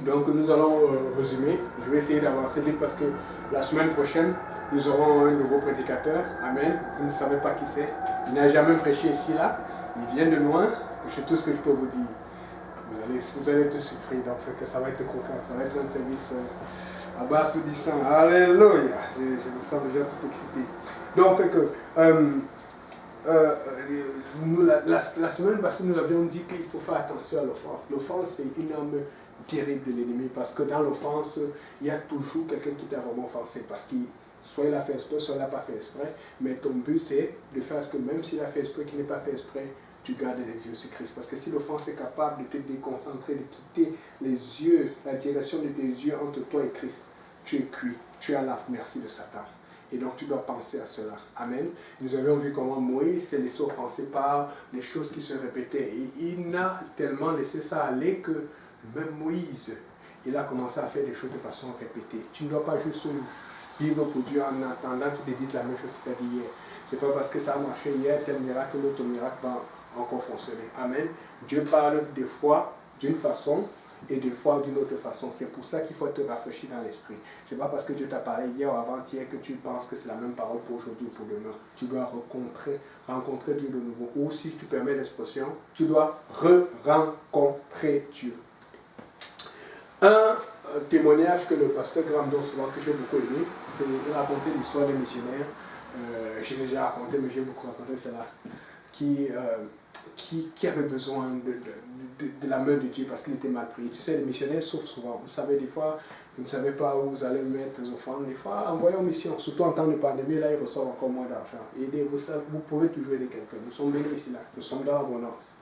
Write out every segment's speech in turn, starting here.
Donc nous allons résumer. Je vais essayer d'avancer vite parce que la semaine prochaine, nous aurons un nouveau prédicateur. Amen. Vous ne savez pas qui c'est. Il n'a jamais prêché ici, là. Il vient de loin. C'est tout ce que je peux vous dire. Vous allez être surpris. Donc ça va être cocasse. Ça va être un service abasourdissant. Alléluia. Je me sens déjà tout excité. Donc fait que la semaine passée, nous avions dit qu'il faut faire attention à l'offense. L'offense, c'est une arme terrible de l'ennemi parce que dans l'offense, il y a toujours quelqu'un qui t'a vraiment offensé parce qu'il soit il a fait exprès, soit il n'a pas fait exprès. Mais ton but, c'est de faire ce que même s'il a fait exprès, qu'il n'est pas fait exprès, tu gardes les yeux sur Christ. Parce que si l'offense est capable de te déconcentrer, de quitter les yeux, la direction de tes yeux entre toi et Christ, tu es cuit, tu es à la merci de Satan. Et donc tu dois penser à cela. Amen. Nous avions vu comment Moïse s'est laissé offenser par les choses qui se répétaient. Et il n'a tellement laissé ça aller que même Moïse, il a commencé à faire des choses de façon répétée. Tu ne dois pas juste vivre pour Dieu en attendant qu'il te dise la même chose qu'il t'a dit hier. Ce n'est pas parce que ça a marché hier, tel miracle, l'autre miracle va encore fonctionner. Amen. Dieu parle des fois d'une façon et des fois d'une autre façon. C'est pour ça qu'il faut te rafraîchir dans l'esprit. Ce n'est pas parce que Dieu t'a parlé hier ou avant-hier que tu penses que c'est la même parole pour aujourd'hui ou pour demain. Tu dois rencontrer Dieu de nouveau. Ou si tu permets l'expression, tu dois re-rencontrer Dieu. Un témoignage que le pasteur Graham donne souvent, que j'ai beaucoup aimé, c'est de raconter l'histoire des missionnaires. J'ai déjà raconté, mais j'ai beaucoup raconté celle-là. Qui avait besoin de la main de Dieu parce qu'il était mal pris. Tu sais, les missionnaires souffrent souvent. Vous savez, des fois, vous ne savez pas où vous allez mettre les offrandes. Des fois, envoyez en mission. Surtout en temps de pandémie, là, ils reçoivent encore moins d'argent. Vous pouvez toujours aider quelqu'un. Nous sommes bénis ici, là. Nous sommes dans l'abondance.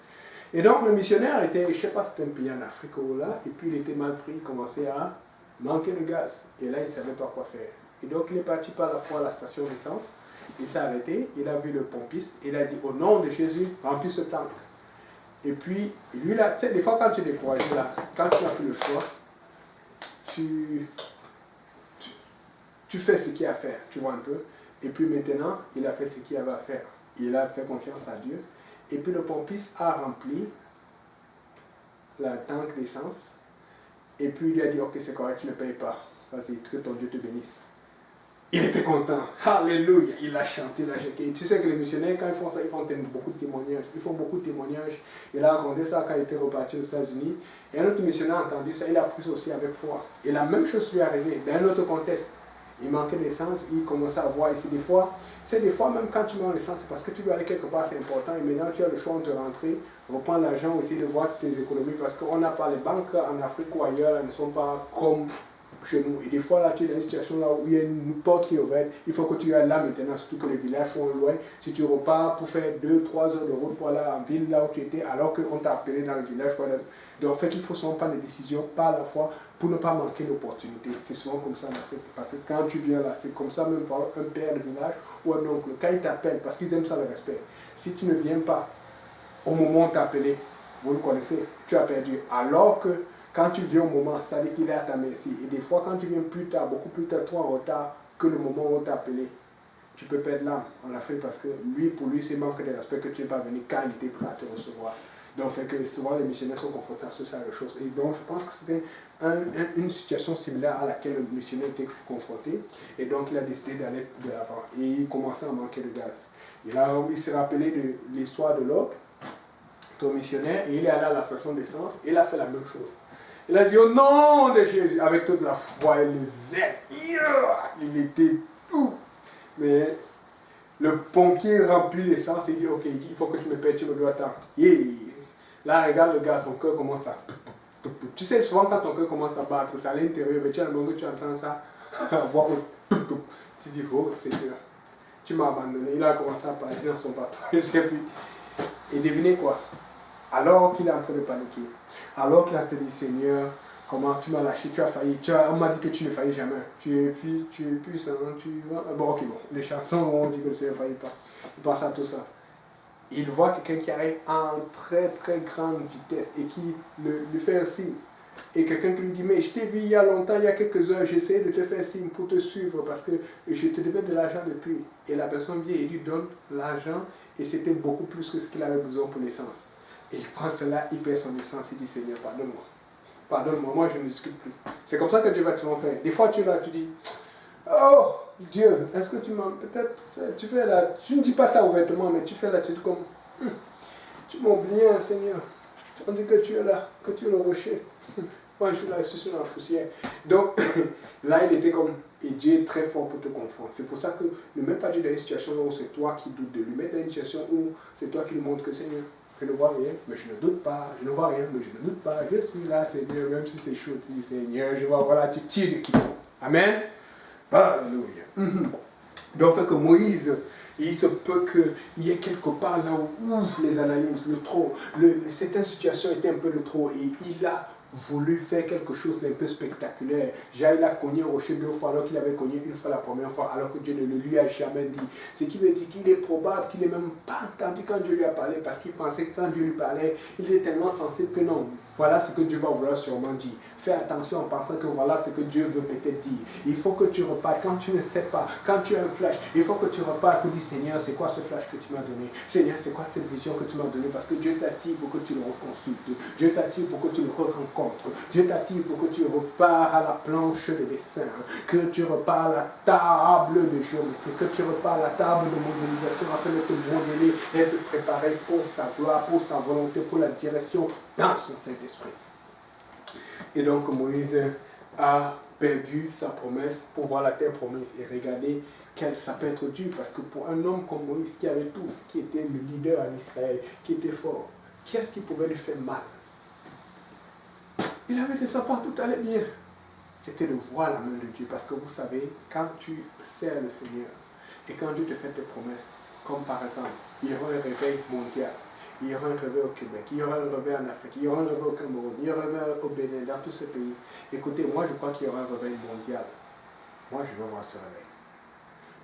Et donc, le missionnaire était, je ne sais pas si c'était un pays en Afrique ou là, et puis il était mal pris, il commençait à manquer de gaz. Et là, il ne savait pas quoi faire. Et donc, il est parti par la fois à la station d'essence. Il s'est arrêté, il a vu le pompiste, il a dit au nom de Jésus, remplis ce tank. Et puis, lui là, tu sais, des fois quand tu es découragé là, quand tu n'as plus le choix, tu fais ce qu'il y a à faire, tu vois un peu. Et puis maintenant, il a fait ce qu'il avait à faire. Il a fait confiance à Dieu. Et puis le pompiste a rempli la tank d'essence. Et puis il lui a dit, ok, c'est correct, tu ne payes pas. Vas-y, que ton Dieu te bénisse. Il était content. Alléluia. Il a chanté, il a chanté. Et tu sais que les missionnaires, quand ils font ça, ils font beaucoup de témoignages. Ils font beaucoup de témoignages. Il a raconté ça quand il était reparti aux États-Unis. Et un autre missionnaire a entendu ça. Il a pris ça aussi avec foi. Et la même chose lui est arrivée dans un autre contexte. Il manquait d'essence. Il commençait à voir ici des fois. C'est des fois, même quand tu manques d'essence, c'est parce que tu veux aller quelque part, c'est important. Et maintenant, tu as le choix de rentrer, reprendre l'argent, aussi de voir tes économies. Parce qu'on n'a pas les banques en Afrique ou ailleurs, elles ne sont pas comme chez nous. Et des fois, là, tu es dans une situation là où il y a une porte qui est ouverte. Il faut que tu ailles là maintenant, surtout que les villages sont loin. Si tu repars pour faire 2-3 heures de route pour aller en ville, là où tu étais, alors qu'on t'a appelé dans le village. Donc, en fait, il faut souvent prendre des décisions par la fois pour ne pas manquer d'opportunités. C'est souvent comme ça en Afrique. Parce que quand tu viens là, c'est comme ça même par un père de village ou un oncle. Quand ils t'appellent, parce qu'ils aiment ça le respect. Si tu ne viens pas au moment où on t'a appelé, vous le connaissez, tu as perdu. Alors que quand tu viens au moment, ça veut dire qu'il est à ta merci. Et des fois, quand tu viens plus tard, beaucoup plus tard, trop en retard que le moment où on t'a appelé, tu peux perdre l'âme en Afrique parce que pour lui, c'est manque de respect que tu n'es pas venu quand il était prêt à te recevoir. Donc, fait que souvent, les missionnaires sont confrontés à ce genre de choses. Et donc, je pense que c'était une situation similaire à laquelle le missionnaire était confronté. Et donc, il a décidé d'aller de l'avant. Et il commençait à manquer de gaz. Et là, il s'est rappelé de l'histoire de l'autre, ton missionnaire, et il est allé à la station d'essence, et il a fait la même chose. Il a dit au nom de Jésus, avec toute la foi et le zèle. Il était tout. Mais le pompier remplit l'essence et il dit, ok, il faut que tu me payes, tu me dois tant. Là, regarde le gars, son cœur commence à... Tu sais, souvent quand ton cœur commence à battre, c'est à l'intérieur, mais tu as le moment que tu entends ça, voir le... Tu dis, oh Seigneur, tu m'as abandonné. Il a commencé à parler dans son bateau. Et devinez quoi? Alors qu'il est en train de paniquer, alors qu'il a te dit, Seigneur, comment tu m'as lâché, tu as failli, on m'a dit que tu ne faillis jamais, tu es puissant, Bon, ok, bon, les chansons où on dit que le Seigneur ne faillit pas, il pense à tout ça. Il voit quelqu'un qui arrive en très très grande vitesse et qui lui fait un signe. Et quelqu'un qui lui dit, mais je t'ai vu il y a longtemps, il y a quelques heures, j'essaie de te faire signe pour te suivre parce que je te devais de l'argent depuis. Et la personne vient et lui donne l'argent et c'était beaucoup plus que ce qu'il avait besoin pour l'essence. Et il prend cela, il perd son essence, il dit, Seigneur, pardonne-moi. pardonne-moi, moi je ne discute plus. C'est comme ça que Dieu va te faire. Des fois tu es là, tu dis, oh Dieu, est-ce que tu m'as peut-être, tu fais là, tu ne dis pas ça ouvertement, mais tu fais l'attitude comme, tu m'as oublié, Seigneur. On dit que tu es là, que tu es le rocher. Moi je suis là, je suis sur la poussière. Donc là il était comme, et Dieu est très fort pour te confronter. C'est pour ça que ne mets pas Dieu dans une situation où c'est toi qui doutes de lui, mets dans une situation où c'est toi qui lui montres que Seigneur, je ne vois rien, mais je ne doute pas, je ne vois rien, mais je ne doute pas, je suis là Seigneur, même si c'est chaud, tu dis Seigneur, je vois, voilà, tu tires de qui. Amen. Alléluia. Donc fait que Moïse, il se peut qu'il y ait quelque part là où les analyses, le trop, certaines situations étaient un peu de trop, et il a voulu faire quelque chose d'un peu spectaculaire. Il a cogné au rocher 2 fois alors qu'il avait cogné une fois la première fois, alors que Dieu ne le lui a jamais dit. Ce qui veut dire qu'il est probable qu'il n'ait même pas entendu quand Dieu lui a parlé, parce qu'il pensait que quand Dieu lui parlait, il est tellement sensible que non, voilà ce que Dieu va vouloir sûrement dire. Fais attention en pensant que voilà ce que Dieu veut peut-être dire. Il faut que tu repartes quand tu ne sais pas, quand tu as un flash, il faut que tu repartes pour dire Seigneur, c'est quoi ce flash que tu m'as donné? Seigneur, c'est quoi cette vision que tu m'as donnée? Parce que Dieu t'attire pour que tu le reconsultes. Dieu t'attire pour que tu le rencontres. Dieu t'attire pour que tu repars à la planche de dessin, que tu repars à la table de géométrie, que tu repars à la table de modélisation afin de te modeler et de te préparer pour sa gloire, pour sa volonté, pour la direction dans son Saint-Esprit. Et donc Moïse a perdu sa promesse pour voir la terre promise. Et regardez quel ça peut être dur, parce que pour un homme comme Moïse qui avait tout, qui était le leader en Israël, qui était fort, qu'est-ce qui pouvait lui faire mal? Il avait des enfants, tout allait bien. C'était de voir la main de Dieu, parce que vous savez, quand tu sers le Seigneur, et quand Dieu te fait des promesses, comme par exemple, il y aura un réveil mondial, il y aura un réveil au Québec, il y aura un réveil en Afrique, il y aura un réveil au Cameroun, il y aura un réveil au Bénin, dans tous ces pays. Écoutez, moi je crois qu'il y aura un réveil mondial. Moi je veux voir ce réveil.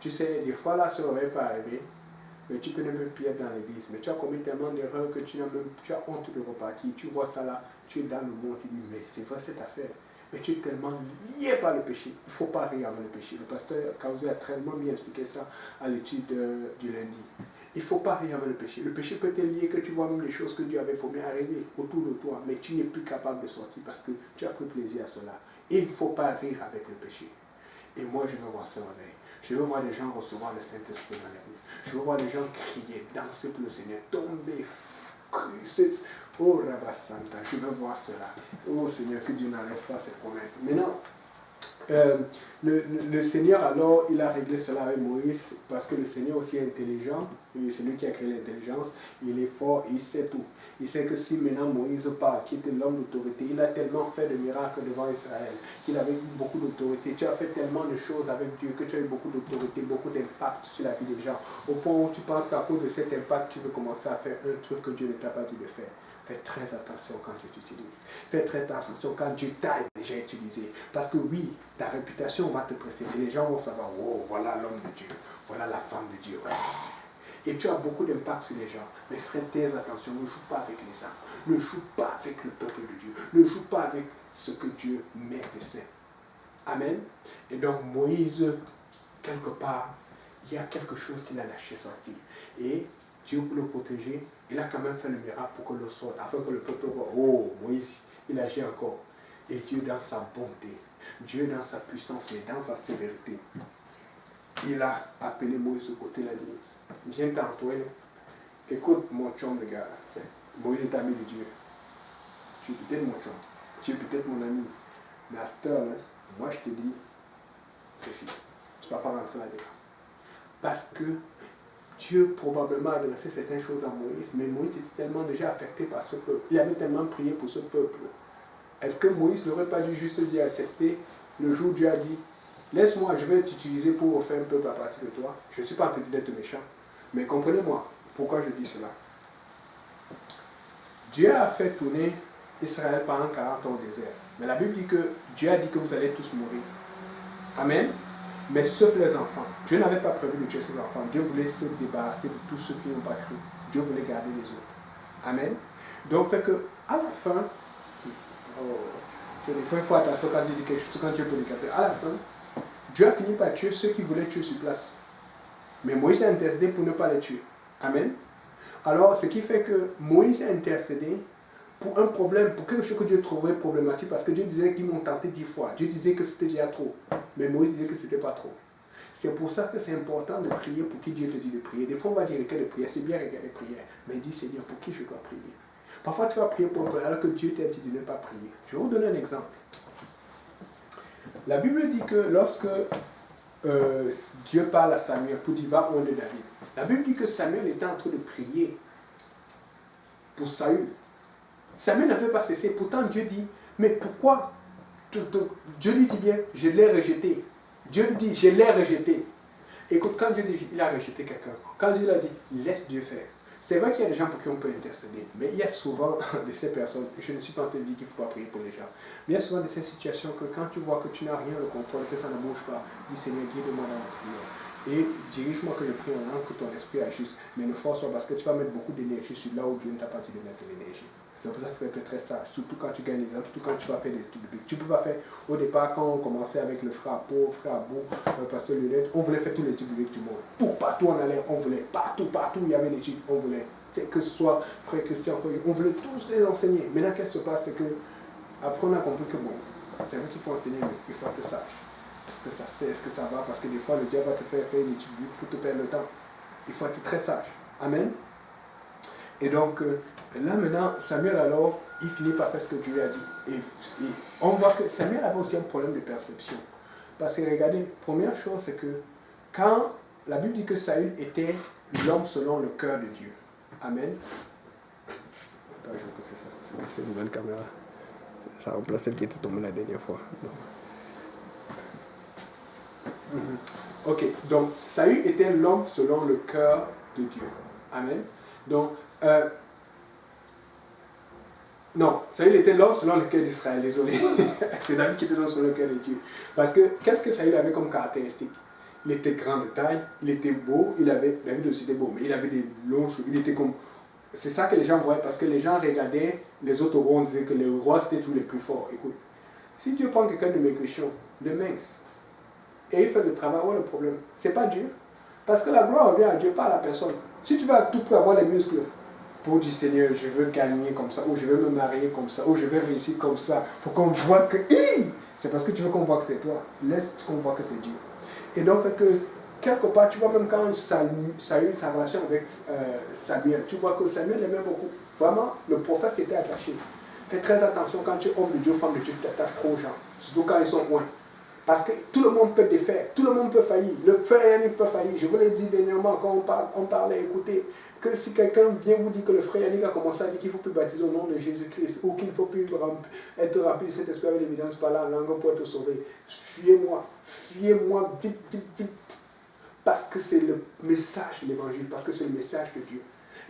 Tu sais, des fois là, ce réveil peut arriver, mais tu peux ne même plus être dans l'église. Mais tu as commis tellement d'erreurs que tu as honte de repartir. Tu vois ça là, tu es dans le monde, tu dis, mais c'est vrai cette affaire. Mais tu es tellement lié par le péché. Il ne faut pas rire avec le péché. Le pasteur Kaouzé a tellement bien expliqué ça à l'étude du lundi. Il ne faut pas rire avec le péché. Le péché peut te lier que tu vois même les choses que Dieu avait promis arriver autour de toi, mais tu n'es plus capable de sortir parce que tu as pris plaisir à cela. Et il ne faut pas rire avec le péché. Et moi, je veux voir ce réveil. Je veux voir les gens recevoir le Saint-Esprit dans la vie. Je veux voir les gens crier, danser pour le Seigneur, tomber, oh Rabasanta, je veux voir cela. Oh Seigneur, que Dieu n'enlève pas ses promesses. Maintenant, le Seigneur alors, il a réglé cela avec Moïse, parce que le Seigneur aussi est intelligent, c'est lui qui a créé l'intelligence, il est fort, il sait tout. Il sait que si maintenant Moïse parle, qui était l'homme d'autorité, il a tellement fait de miracles devant Israël, qu'il avait eu beaucoup d'autorité. Tu as fait tellement de choses avec Dieu, que tu as eu beaucoup d'autorité, beaucoup d'impact sur la vie des gens, au point où tu penses qu'à cause de cet impact, tu veux commencer à faire un truc que Dieu ne t'a pas dit de faire. Fais très attention quand tu t'utilises. Fais très attention quand Dieu t'a déjà utilisé. Parce que oui, ta réputation va te précéder. Les gens vont savoir, oh, voilà l'homme de Dieu. Voilà la femme de Dieu. Ouais. Et tu as beaucoup d'impact sur les gens. Mais fais très attention. Ne joue pas avec les âmes. Ne joue pas avec le peuple de Dieu. Ne joue pas avec ce que Dieu met de saint. Amen. Et donc Moïse, quelque part, il y a quelque chose qu'il a lâché sortir. Et Dieu, pour le protéger, il a quand même fait le miracle pour que le sorte, afin que le peuple voit, oh, Moïse, il agit encore. Et Dieu, dans sa bonté, Dieu, dans sa puissance, mais dans sa sévérité, il a appelé Moïse de côté, il a dit, viens t'Antoine, écoute mon chum de gars, Moïse est ami de Dieu. Tu es peut-être mon chum, tu es peut-être mon ami, mais à cette heure-là, moi je te dis, c'est fini, tu ne vas pas rentrer là-dedans. Parce que Dieu probablement a adressé certaines choses à Moïse, mais Moïse était tellement déjà affecté par ce peuple. Il avait tellement prié pour ce peuple. Est-ce que Moïse n'aurait pas dû juste dire accepter le jour où Dieu a dit, laisse-moi, je vais t'utiliser pour refaire un peuple à partir de toi. Je ne suis pas en train d'être méchant, mais comprenez-moi pourquoi je dis cela. Dieu a fait tourner Israël pendant 40 ans au désert. Mais la Bible dit que Dieu a dit que vous allez tous mourir. Amen. Mais sauf les enfants. Dieu n'avait pas prévu de tuer ses enfants. Dieu voulait se débarrasser de tous ceux qui n'ont pas cru. Dieu voulait garder les autres. Amen. Donc, fait que, à la fin, des fois, il faut attention quand Dieu dit quelque chose, quand Dieu peut les capter. À la fin, Dieu a fini par tuer ceux qui voulaient tuer sur place. Mais Moïse a intercédé pour ne pas les tuer. Amen. Alors, ce qui fait que Moïse a intercédé pour un problème, pour quelque chose que Dieu trouvait problématique, parce que Dieu disait qu'ils m'ont tenté 10 fois. Dieu disait que c'était déjà trop. Mais Moïse disait que c'était pas trop. C'est pour ça que c'est important de prier pour qui Dieu te dit de prier. Des fois, on va dire que de prière, c'est bien regarder prière. Mais dis, Seigneur, pour qui je dois prier? Parfois, tu vas prier pour un problème alors que Dieu t'a dit de ne pas prier. Je vais vous donner un exemple. La Bible dit que lorsque Dieu parle à Samuel pour dire va honner David, la Bible dit que Samuel était en train de prier pour Saül. Samuel n'avait pas cessé. Pourtant, Dieu dit, mais pourquoi? Dieu lui dit bien, je l'ai rejeté. Dieu lui dit, je l'ai rejeté. Écoute, quand Dieu dit, il a rejeté quelqu'un, quand Dieu l'a dit, laisse Dieu faire. C'est vrai qu'il y a des gens pour qui on peut intercéder, mais il y a souvent de ces personnes, je ne suis pas en train de dire qu'il ne faut pas prier pour les gens, mais il y a souvent de ces situations que quand tu vois que tu n'as rien le contrôle, que ça ne bouge pas, dis Seigneur, guide-moi dans la prière. Et dirige-moi que je prie en langue, que ton esprit agisse, mais ne force pas parce que tu vas mettre beaucoup d'énergie sur là où Dieu ne t'a pas dit de mettre de l'énergie. C'est pour ça qu'il faut être très sage, surtout quand tu gagnes les ans, surtout quand tu vas faire des études bibliques. Tu ne peux pas faire, au départ, quand on commençait avec le frère Pau, frère Abou, pasteur Lulette, on voulait faire tous les études bibliques du monde. Tout, partout on allait, on voulait, partout où il y avait l'étude, on voulait. Que ce soit frère Christian, on voulait tous les enseigner. Maintenant, qu'est-ce qui se passe, c'est que, après on a compris que bon, c'est vrai qu'il faut enseigner, mais il faut être sage. Est-ce que ça sait, est-ce que ça va? Parce que des fois, le diable va te faire une étude biblique pour te perdre le temps. Il faut être très sage. Amen. Et donc, là maintenant, Samuel alors, il finit par faire ce que Dieu lui a dit. Et on voit que Samuel avait aussi un problème de perception. Parce que regardez, première chose, c'est que quand la Bible dit que Saül était l'homme selon le cœur de Dieu. Amen. Attends, je vois que c'est ça. C'est une nouvelle caméra. Ça remplace celle qui était tombée la dernière fois. Ok, donc Saül était l'homme selon le cœur de Dieu. Amen. Donc, non, Saül était l'homme selon le cœur d'Israël, désolé. C'est David qui était l'homme selon le cœur de Dieu. Parce que, qu'est-ce que Saül avait comme caractéristique? Il était grand de taille, il était beau, David aussi était beau, mais il avait des longs cheveux, il était comme... C'est ça que les gens voyaient, parce que les gens regardaient les autres rois, on disait que les rois c'était tous les plus forts. Écoute, si Dieu prend quelqu'un de maigrichon, de mince, et il fait le travail, où est le problème? C'est pas Dieu. Parce que la gloire revient à Dieu, pas à la personne. Si tu vas à tout prix avoir les muscles, pour dire Seigneur, je veux gagner comme ça, ou je veux me marier comme ça, ou je veux réussir comme ça, pour qu'on voit que... C'est parce que tu veux qu'on voit que c'est toi. Laisse qu'on voit que c'est Dieu. Et donc, fait que, quelque part, tu vois même quand Saül, sa relation avec Samuel, tu vois que Samuel l'aimait beaucoup. Vraiment, le prophète s'était attaché. Fais très attention quand tu es homme de Dieu, femme de Dieu, tu t'attaches trop aux gens. Surtout quand ils sont loin. Parce que tout le monde peut défaire, tout le monde peut faillir. Le frère Yannick peut faillir. Je vous l'ai dit dernièrement quand on parlait, écoutez, que si quelqu'un vient vous dire que le frère Yannick a commencé à dire qu'il ne faut plus baptiser au nom de Jésus-Christ, ou qu'il ne faut plus être rempli de cet esprit avec l'évidence par la langue pour être sauvé, fuyez-moi, vite, vite, vite. Parce que c'est le message de l'évangile, parce que c'est le message de Dieu.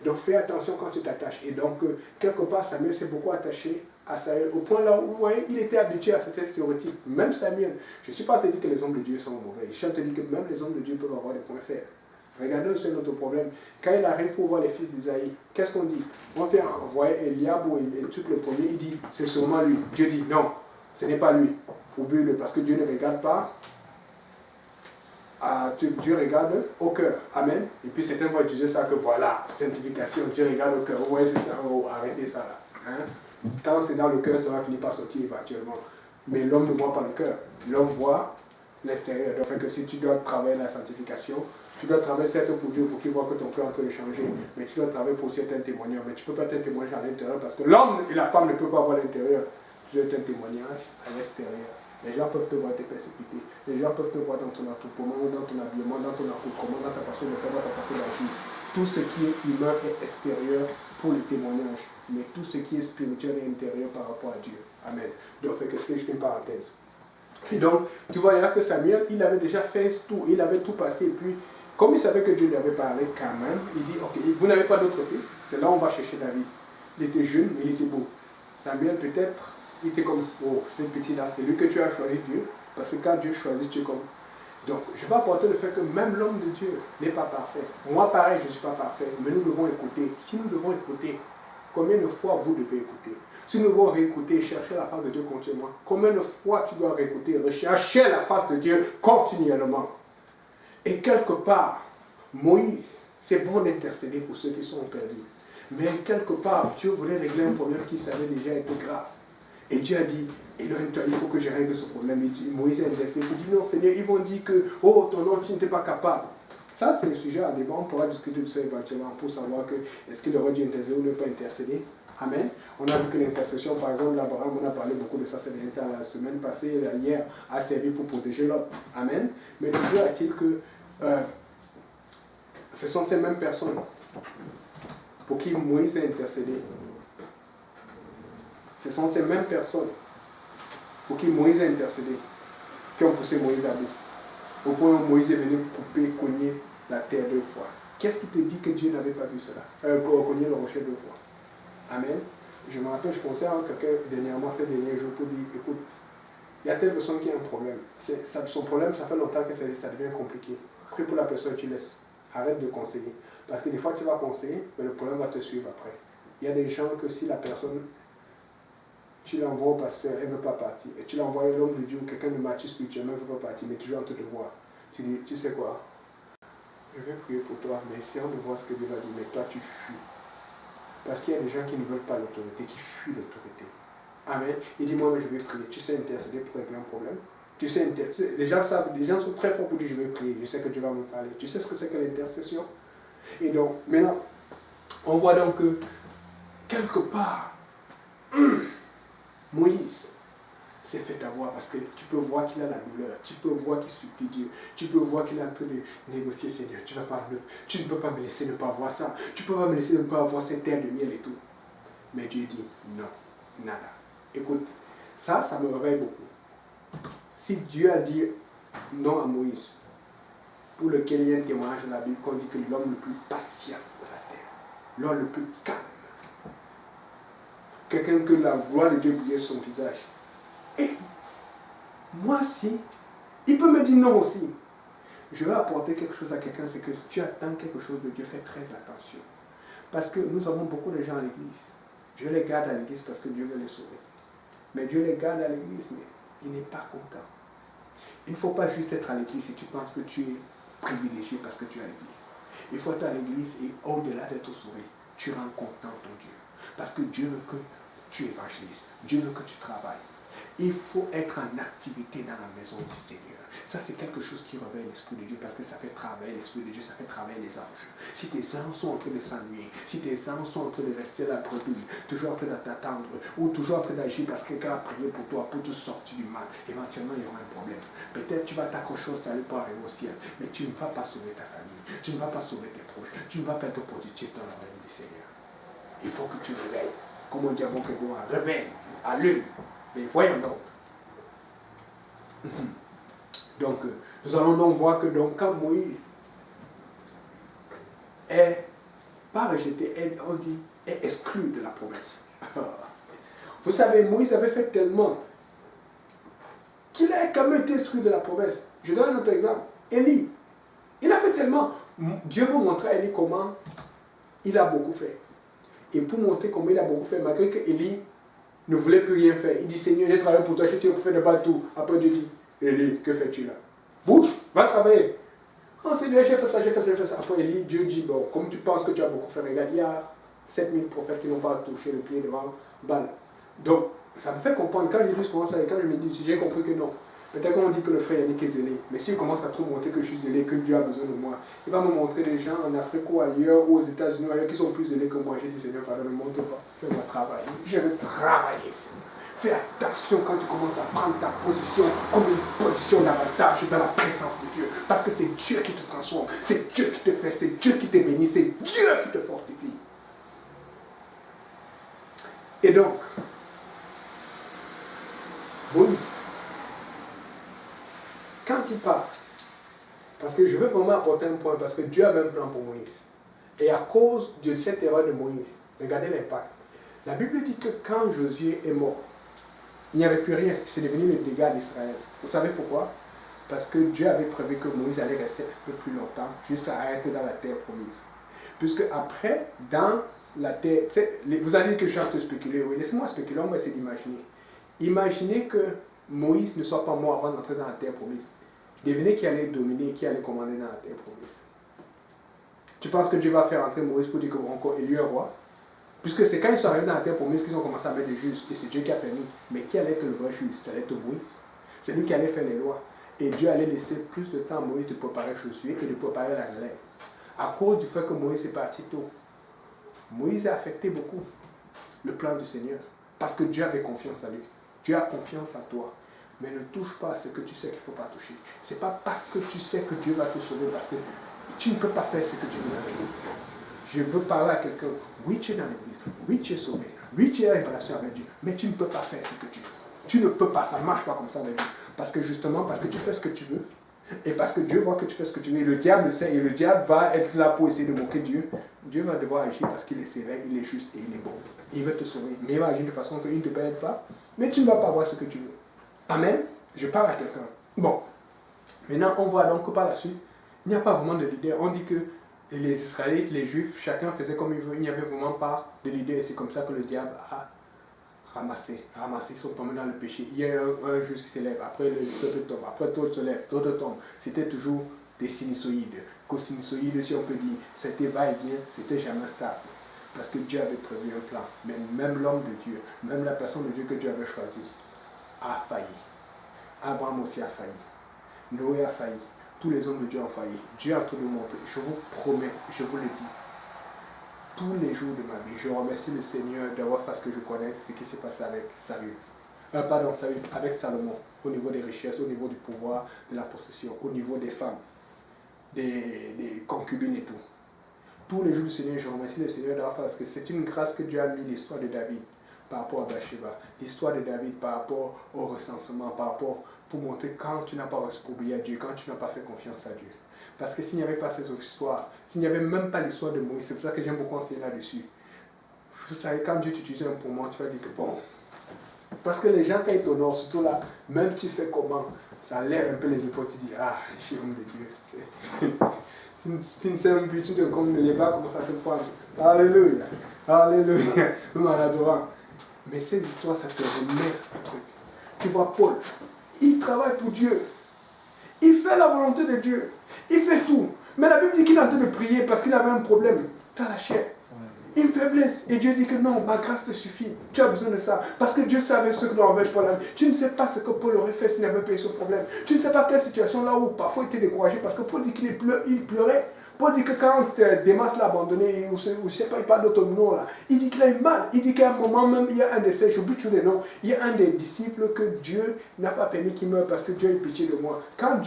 Donc fais attention quand tu t'attaches. Et donc, quelque part, Samuel s'est beaucoup attaché à Saül, au point là où, vous voyez, il était habitué à certains stéréotypes. Même Samuel, je ne suis pas en train de dire que les hommes de Dieu sont mauvais. Je suis en train de dire que même les hommes de Dieu peuvent avoir des points faibles. Regardez aussi notre problème. Quand il arrive pour voir les fils d'Isaïe, qu'est-ce qu'on dit? On fait envoyer Eliab ou Étude le premier, il dit, c'est sûrement lui. Dieu dit, non, ce n'est pas lui. Oublie-le, parce que Dieu ne regarde pas. Dieu regarde au cœur. Amen. Et puis certains vont utiliser ça que voilà, sanctification, Dieu regarde au cœur. Ouais, c'est ça, arrêtez ça là. Hein? Quand c'est dans le cœur, ça va finir par sortir éventuellement. Mais l'homme ne voit pas le cœur. L'homme voit l'extérieur. Donc, que si tu dois travailler la sanctification, tu dois travailler certes pour Dieu, pour qu'il voit que ton cœur est en train de changer. Mais tu dois travailler pour aussi être un témoignage. Mais tu ne peux pas être un témoignage à l'intérieur parce que l'homme et la femme ne peuvent pas voir l'intérieur. Tu dois être un témoignage à l'extérieur. Les gens peuvent te voir te persécuter. Les gens peuvent te voir dans ton attroupement, dans ton habillement, dans ton accoutrement, dans ta façon de faire, dans ta façon d'agir. Tout ce qui est humain est extérieur pour le témoignage. Mais tout ce qui est spirituel est intérieur par rapport à Dieu. Amen. Donc, qu'est-ce que je fais une parenthèse. Et donc, tu vois là que Samuel, il avait déjà fait tout. Il avait tout passé. Et puis, comme il savait que Dieu lui avait parlé quand même, il dit, ok, vous n'avez pas d'autre fils. C'est là où on va chercher David. Il était jeune, mais il était beau. Samuel, peut-être, il était comme, oh, ce petit-là, c'est lui que tu as choisi, Dieu. Parce que quand Dieu choisit, tu es comme. Donc, je vais apporter le fait que même l'homme de Dieu n'est pas parfait. Moi, pareil, je ne suis pas parfait. Mais nous devons écouter. Si nous devons écouter, combien de fois vous devez écouter? Si nous devons réécouter, chercher la face de Dieu continuellement, combien de fois tu dois réécouter, rechercher la face de Dieu continuellement? Et quelque part, Moïse, c'est bon d'intercéder pour ceux qui sont perdus. Mais quelque part, Dieu voulait régler un problème qui savait déjà être grave. Et Dieu a dit, il faut que je règle ce problème. Et Moïse a laissé, il dit, non Seigneur, ils vont dire que, oh, ton nom, tu n'étais pas capable. Ça, c'est le sujet à débat. On pourra discuter de ça éventuellement pour savoir que est-ce qu'il aurait dû intercéder ou ne pas intercéder. Amen. On a vu que l'intercession, par exemple, d'Abraham, on a parlé beaucoup de ça la semaine passée, hier, a servi pour protéger l'autre. Amen. Mais toujours est-il que ce sont ces mêmes personnes pour qui Moïse a intercédé. Ce sont ces mêmes personnes pour qui Moïse a intercédé qui ont poussé Moïse à bout. Au point où Moïse est venu couper, cogner la terre 2 fois. Qu'est-ce qui te dit que Dieu n'avait pas vu cela? Cogner le rocher 2 fois. Amen. Je me rappelle, je pensais à quelqu'un dernièrement, ces derniers jours, pour dire, écoute, il y a telle personne qui a un problème. Son problème, ça fait longtemps que ça devient compliqué. Prie pour la personne, tu laisses. Arrête de conseiller. Parce que des fois, tu vas conseiller, mais le problème va te suivre après. Il y a des gens que si la personne, tu l'envoies au pasteur, elle ne veut pas partir. Et tu l'envoies à l'homme de Dieu, quelqu'un de mature spirituellement, elle ne veut pas partir, mais toujours en train de voir. Tu dis, tu sais quoi? Je vais prier pour toi, mais essayons de voir ce que Dieu va dire. Mais toi, tu fuis. Parce qu'il y a des gens qui ne veulent pas l'autorité, qui fuient l'autorité. Amen. Il dit, moi, mais je vais prier. Tu sais intercéder pour régler un problème. Tu sais intercéder. Les gens savent, les gens sont très forts pour dire, je vais prier. Je sais que Dieu va me parler. Tu sais ce que c'est que l'intercession? Et donc, maintenant, on voit donc que, quelque part, Moïse s'est fait avoir parce que tu peux voir qu'il a la douleur, tu peux voir qu'il supplie Dieu, tu peux voir qu'il est en train de négocier, Seigneur, tu ne peux pas me laisser ne pas voir ça, tu ne peux pas me laisser ne pas avoir cette terre de miel et tout. Mais Dieu dit non, nada. Écoute, ça me réveille beaucoup. Si Dieu a dit non à Moïse, pour lequel il y a un témoignage dans la Bible qu'on dit que l'homme le plus patient de la terre, l'homme le plus calme, quelqu'un que la gloire de Dieu brillait sur son visage. Et moi si, il peut me dire non aussi. Je vais apporter quelque chose à quelqu'un, c'est que si tu attends quelque chose de Dieu, fais très attention. Parce que nous avons beaucoup de gens à l'église. Dieu les garde à l'église parce que Dieu veut les sauver. Mais Dieu les garde à l'église, mais il n'est pas content. Il ne faut pas juste être à l'église et tu penses que tu es privilégié parce que tu es à l'église. Il faut être à l'église et au-delà d'être sauvé, tu rends content ton Dieu. Parce que Dieu veut que tu évangélises. Dieu veut que tu travailles. Il faut être en activité dans la maison du Seigneur. Ça, c'est quelque chose qui réveille l'Esprit de Dieu parce que ça fait travailler l'Esprit de Dieu, ça fait travailler les anges. Si tes anges sont en train de s'ennuyer, si tes anges sont en train de rester là brebis, toujours en train de t'attendre, ou toujours en train d'agir parce que quelqu'un a prié pour toi, pour te sortir du mal, éventuellement il y aura un problème. Peut-être tu vas t'accrocher au salut pour arriver au ciel, mais tu ne vas pas sauver ta famille, tu ne vas pas sauver tes proches, tu ne vas pas être productif dans le royaume du Seigneur. Il faut que tu réveilles. Comme on dit à Bokéboa, réveille, allume. Mais voyons donc. Donc, nous allons donc voir que donc, quand Moïse est pas rejeté, on dit, est exclu de la promesse. Vous savez, Moïse avait fait tellement qu'il a quand même été exclu de la promesse. Je donne un autre exemple. Élie, il a fait tellement. Dieu veut montrer à Élie comment il a beaucoup fait. Et pour montrer comment il a beaucoup fait, malgré que Élie ne voulait plus rien faire. Il dit, Seigneur, j'ai travaillé pour toi, je t'ai fait de tout. Après Dieu dit, Élie, que fais-tu là? Bouge, va travailler. Oh Seigneur, j'ai fait ça, j'ai fait ça, j'ai fait ça. Après Élie, Dieu dit, bon, comme tu penses que tu as beaucoup fait, regarde, il y a 7000 prophètes qui n'ont pas touché le pied devant Baal. Donc, ça me fait comprendre, quand j'ai lu souvent ça, et quand je me dis, j'ai compris que non. Peut-être qu'on dit que le frère Yannick est zélé, mais s'il commence à trop montrer que je suis zélé, que Dieu a besoin de moi, il va me montrer des gens en Afrique ou ailleurs, ou aux États-Unis, ailleurs, qui sont plus zélés que moi. J'ai dit, Seigneur, pardon, ne me montre pas, fais-moi travailler. Je vais travailler, Seigneur. Fais attention quand tu commences à prendre ta position comme une position d'avantage dans la présence de Dieu. Parce que c'est Dieu qui te transforme, c'est Dieu qui te fait, c'est Dieu qui te bénit, c'est Dieu qui te fortifie. Et donc, Moïse, quand il part, parce que je veux vraiment apporter un point, parce que Dieu avait un plan pour Moïse. Et à cause de cette erreur de Moïse, regardez l'impact. La Bible dit que quand Josué est mort, il n'y avait plus rien, c'est devenu le dégât d'Israël. Vous savez pourquoi? Parce que Dieu avait prévu que Moïse allait rester un peu plus longtemps, jusqu'à être dans la terre promise. Puisque après, dans la terre, vous allez dire que je suis en train de spéculer, oui, laissez-moi spéculer, on va essayer d'imaginer. Imaginez que Moïse ne soit pas mort avant d'entrer dans la terre promise. Devinez qui allait dominer, qui allait commander dans la terre promise. Tu penses que Dieu va faire entrer Moïse pour dire qu'on est élu un roi? Puisque c'est quand ils sont arrivés dans la terre promise qu'ils ont commencé à mettre des juges. Et c'est Dieu qui a permis. Mais qui allait être le vrai juge? Ça allait être Moïse. C'est lui qui allait faire les lois. Et Dieu allait laisser plus de temps à Moïse de préparer Josué et de préparer la relève. À cause du fait que Moïse est parti tôt. Moïse a affecté beaucoup le plan du Seigneur. Parce que Dieu avait confiance en lui. Dieu a confiance en toi. Mais ne touche pas à ce que tu sais qu'il ne faut pas toucher. Ce n'est pas parce que tu sais que Dieu va te sauver, parce que tu ne peux pas faire ce que tu veux dans l'église. Je veux parler à quelqu'un. Oui, tu es dans l'église. Oui, tu es sauvé. Oui, tu as une relation avec Dieu. Mais tu ne peux pas faire ce que tu veux. Tu ne peux pas. Ça ne marche pas comme ça avec Dieu. Parce que justement, parce que tu fais ce que tu veux. Et parce que Dieu voit que tu fais ce que tu veux. Et le diable le sait. Et le diable va être là pour essayer de moquer Dieu. Dieu va devoir agir parce qu'il est sévère, il est juste et il est bon. Il veut te sauver. Mais il va agir de façon qu'il ne te perde pas. Mais tu ne vas pas avoir ce que tu veux. Amen. Je parle à quelqu'un. Bon. Maintenant, on voit donc que par la suite, il n'y a pas vraiment de leader. On dit que les Israélites, les Juifs, chacun faisait comme il veut. Il n'y avait vraiment pas de leader. Et c'est comme ça que le diable a ramassé. Ils sont tombés dans le péché. Il y a un juge qui s'élève. Après, le peuple tombe. Après, d'autres se lèvent. D'autres tombent. C'était toujours des sinusoïdes. Co-sinusoïdes, si on peut dire. C'était va-et-vient. C'était jamais stable. Parce que Dieu avait prévu un plan. Mais même l'homme de Dieu, même la personne de Dieu que Dieu avait choisie, a failli. Abraham aussi a failli. Noé a failli. Tous les hommes de Dieu ont failli. Dieu est en train de montrer. Je vous promets, je vous le dis. Tous les jours de ma vie, je remercie le Seigneur d'avoir fait ce que je connais, ce qui s'est passé avec Saül. Avec Salomon, au niveau des richesses, au niveau du pouvoir, de la possession, au niveau des femmes, des concubines et tout. Tous les jours du Seigneur, je remercie le Seigneur d'avoir fait parce que c'est une grâce que Dieu a mis l'histoire de David par rapport à Bathsheba, l'histoire de David par rapport au recensement, par rapport pour montrer quand tu n'as pas obéi à Dieu, quand tu n'as pas fait confiance à Dieu. Parce que s'il n'y avait pas ces histoires, s'il n'y avait même pas l'histoire de Moïse, c'est pour ça que j'aime beaucoup enseigner là-dessus. Vous savez, quand Dieu t'utilise un pour moi, tu vas dire que bon. Parce que les gens, quand ils t'honorent, surtout là, même tu fais comment, ça lève un peu les épaules, tu dis, ah, je suis homme de Dieu. Tu ne sais même plus, tu te comme les bas commencent à te prendre. Alléluia. Alléluia. Nous en adorant. Mais ces histoires, ça te remet un truc. Tu vois, Paul, il travaille pour Dieu. Il fait la volonté de Dieu. Il fait tout. Mais la Bible dit qu'il est en train de prier parce qu'il avait un problème dans la chair. Une faiblesse. Et Dieu dit que non, ma grâce te suffit. Tu as besoin de ça. Parce que Dieu savait ce que nous avons Paul. Tu ne sais pas ce que Paul aurait fait s'il n'avait pas eu ce problème. Tu ne sais pas quelle situation là où parfois il était découragé. Parce que Paul dit qu'il pleurait. Paul dit que quand Démas l'a abandonné, ou je ne sais pas, il parle d'autre nom là, il dit qu'il a eu mal. Il dit qu'à un moment même, il y a un de ces, j'oublie tous les noms, il y a un des disciples que Dieu n'a pas permis qu'il meure parce que Dieu a eu pitié de moi. Quand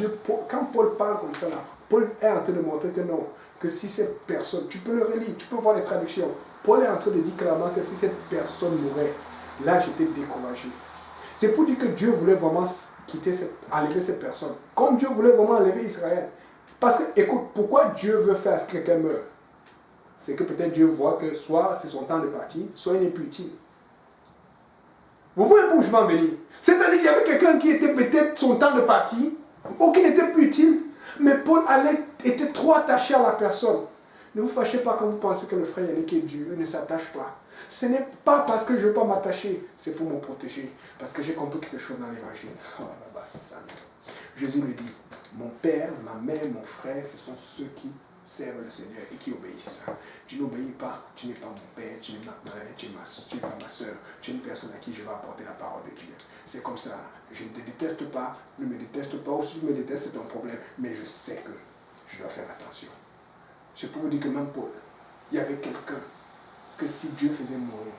Paul parle comme ça là, Paul est en train de montrer que non, que si cette personne, tu peux le relire, tu peux voir les traductions. Paul est en train de dire clairement que si cette personne mourait, là j'étais découragé. C'est pour dire que Dieu voulait vraiment enlever cette personne. Comme Dieu voulait vraiment enlever Israël. Parce que, écoute, pourquoi Dieu veut faire que quelqu'un meure? C'est que peut-être Dieu voit que soit c'est son temps de partir, soit il n'est plus utile. Vous voyez où je vais en venir? C'est-à-dire qu'il y avait quelqu'un qui était peut-être son temps de partir, ou qui n'était plus utile, mais Paul était trop attaché à la personne. Ne vous fâchez pas quand vous pensez que le frère Yannick est dur, il ne s'attache pas. Ce n'est pas parce que je ne veux pas m'attacher, c'est pour me protéger. Parce que j'ai compris quelque chose dans l'évangile. Oh, Jésus me dit, mon père, ma mère, mon frère, ce sont ceux qui servent le Seigneur et qui obéissent. Tu n'obéis pas, tu n'es pas mon père, tu n'es ma mère, tu n'es pas ma soeur, tu es une personne à qui je vais apporter la parole de Dieu. C'est comme ça. Je ne te déteste pas, ne me déteste pas, ou si tu me détestes, c'est un problème. Mais je sais que je dois faire attention. Je peux vous dire que même Paul, il y avait quelqu'un que si Dieu faisait mourir,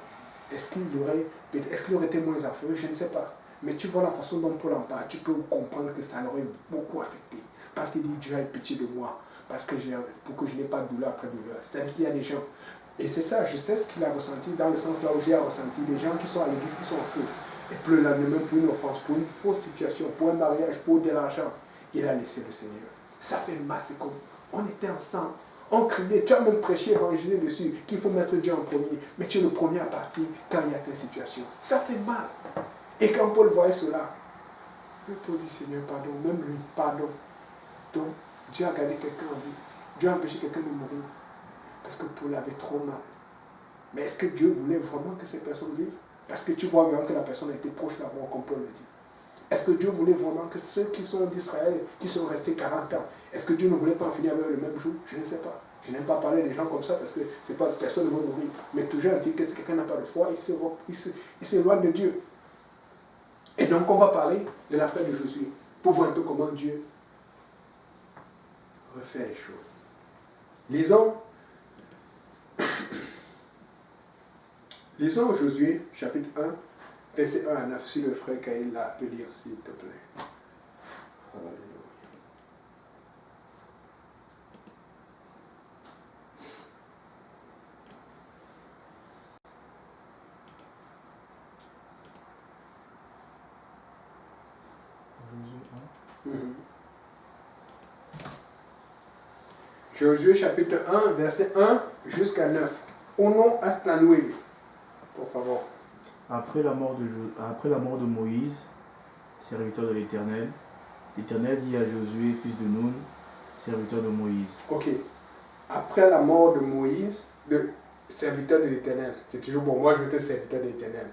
est-ce qu'il aurait été moins affreux? Je ne sais pas. Mais tu vois la façon dont Paul en parle, tu peux comprendre que ça l'aurait beaucoup affecté. Parce qu'il dit, Dieu a pitié de moi, pour que je n'ai pas de douleur après douleur. C'est-à-dire qu'il y a des gens, et c'est ça, je sais ce qu'il a ressenti, dans le sens là où j'ai ressenti, des gens qui sont à l'église, qui sont en feu, et pleurent la même pour une offense, pour une fausse situation, pour un mariage, pour de l'argent. Il a laissé le Seigneur. Ça fait mal, c'est comme, on était ensemble. On criait, tu as même prêché, évangélisé dessus, qu'il faut mettre Dieu en premier. Mais tu es le premier à partir quand il y a telle situation. Ça fait mal. Et quand Paul voyait cela, Paul dit, Seigneur, pardon, même lui, pardon. Donc, Dieu a gardé quelqu'un en vie. Dieu a empêché quelqu'un de mourir. Parce que Paul avait trop mal. Mais est-ce que Dieu voulait vraiment que cette personne vive? Parce que tu vois vraiment que la personne a été proche de la mort, comme Paul le dit. Est-ce que Dieu voulait vraiment que ceux qui sont d'Israël, qui sont restés 40 ans, est-ce que Dieu ne voulait pas en finir avec eux le même jour? Je ne sais pas. Je n'aime pas parler des gens comme ça parce que c'est pas, personne ne veut mourir. Mais toujours, on dit que si quelqu'un n'a pas de foi, il s'éloigne de Dieu. Et donc, on va parler de l'appel de Josué pour voir un peu comment Dieu refait les choses. Lisons Josué, chapitre 1, verset 1 à 9, si le frère Kaïl l'a peut lire, s'il te plaît. Alléluia. Josué chapitre 1, verset 1 jusqu'à 9. Au nom Astanoué, pour favor. Après la mort de Moïse, serviteur de l'Éternel, l'Éternel dit à Josué, fils de Nun, serviteur de Moïse. Ok. Après la mort de Moïse, de serviteur de l'Éternel. C'est toujours pour moi, je vais être serviteur de l'Éternel.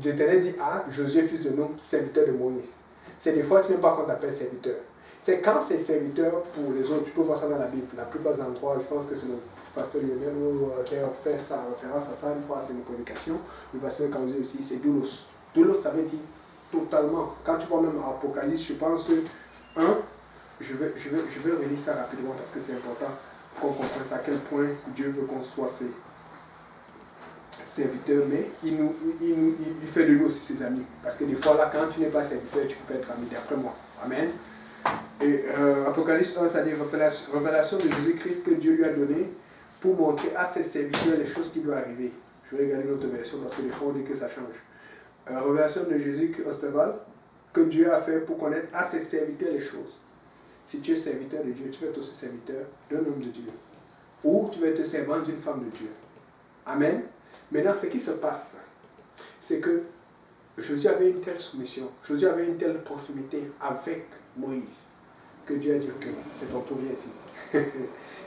L'Éternel dit à Josué, fils de Nun, serviteur de Moïse. C'est des fois, tu n'aimes pas quand tu appelles serviteur. C'est quand c'est serviteur pour les autres. Tu peux voir ça dans la Bible. La plupart des endroits, je pense que c'est le pasteur Lionel qui a fait sa référence à ça une fois, c'est une prédication. Le pasteur Kanzi aussi, c'est doulos. Doulos, ça veut dire totalement. Quand tu vois même Apocalypse, je pense 1, je vais relire ça rapidement parce que c'est important qu'on comprenne à quel point Dieu veut qu'on soit ses serviteurs, mais il fait de nous aussi ses amis. Parce que des fois, là, quand tu n'es pas serviteur, tu peux pas être ami d'après moi. Amen. Et Apocalypse 1, ça dit révélation de Jésus-Christ que Dieu lui a donné pour montrer à ses serviteurs les choses qui doivent arriver. Je vais regarder une autre version parce que des fois on dit que ça change. Révélation de Jésus-Christ que Dieu a fait pour connaître à ses serviteurs les choses. Si tu es serviteur de Dieu, tu vas être aussi serviteur d'un homme de Dieu. Ou tu vas être servant d'une femme de Dieu. Amen. Maintenant, ce qui se passe, c'est que Josué avait une telle soumission, Josué avait une telle proximité avec Moïse, que Dieu a dit, ok, c'est ton tour, viens ici.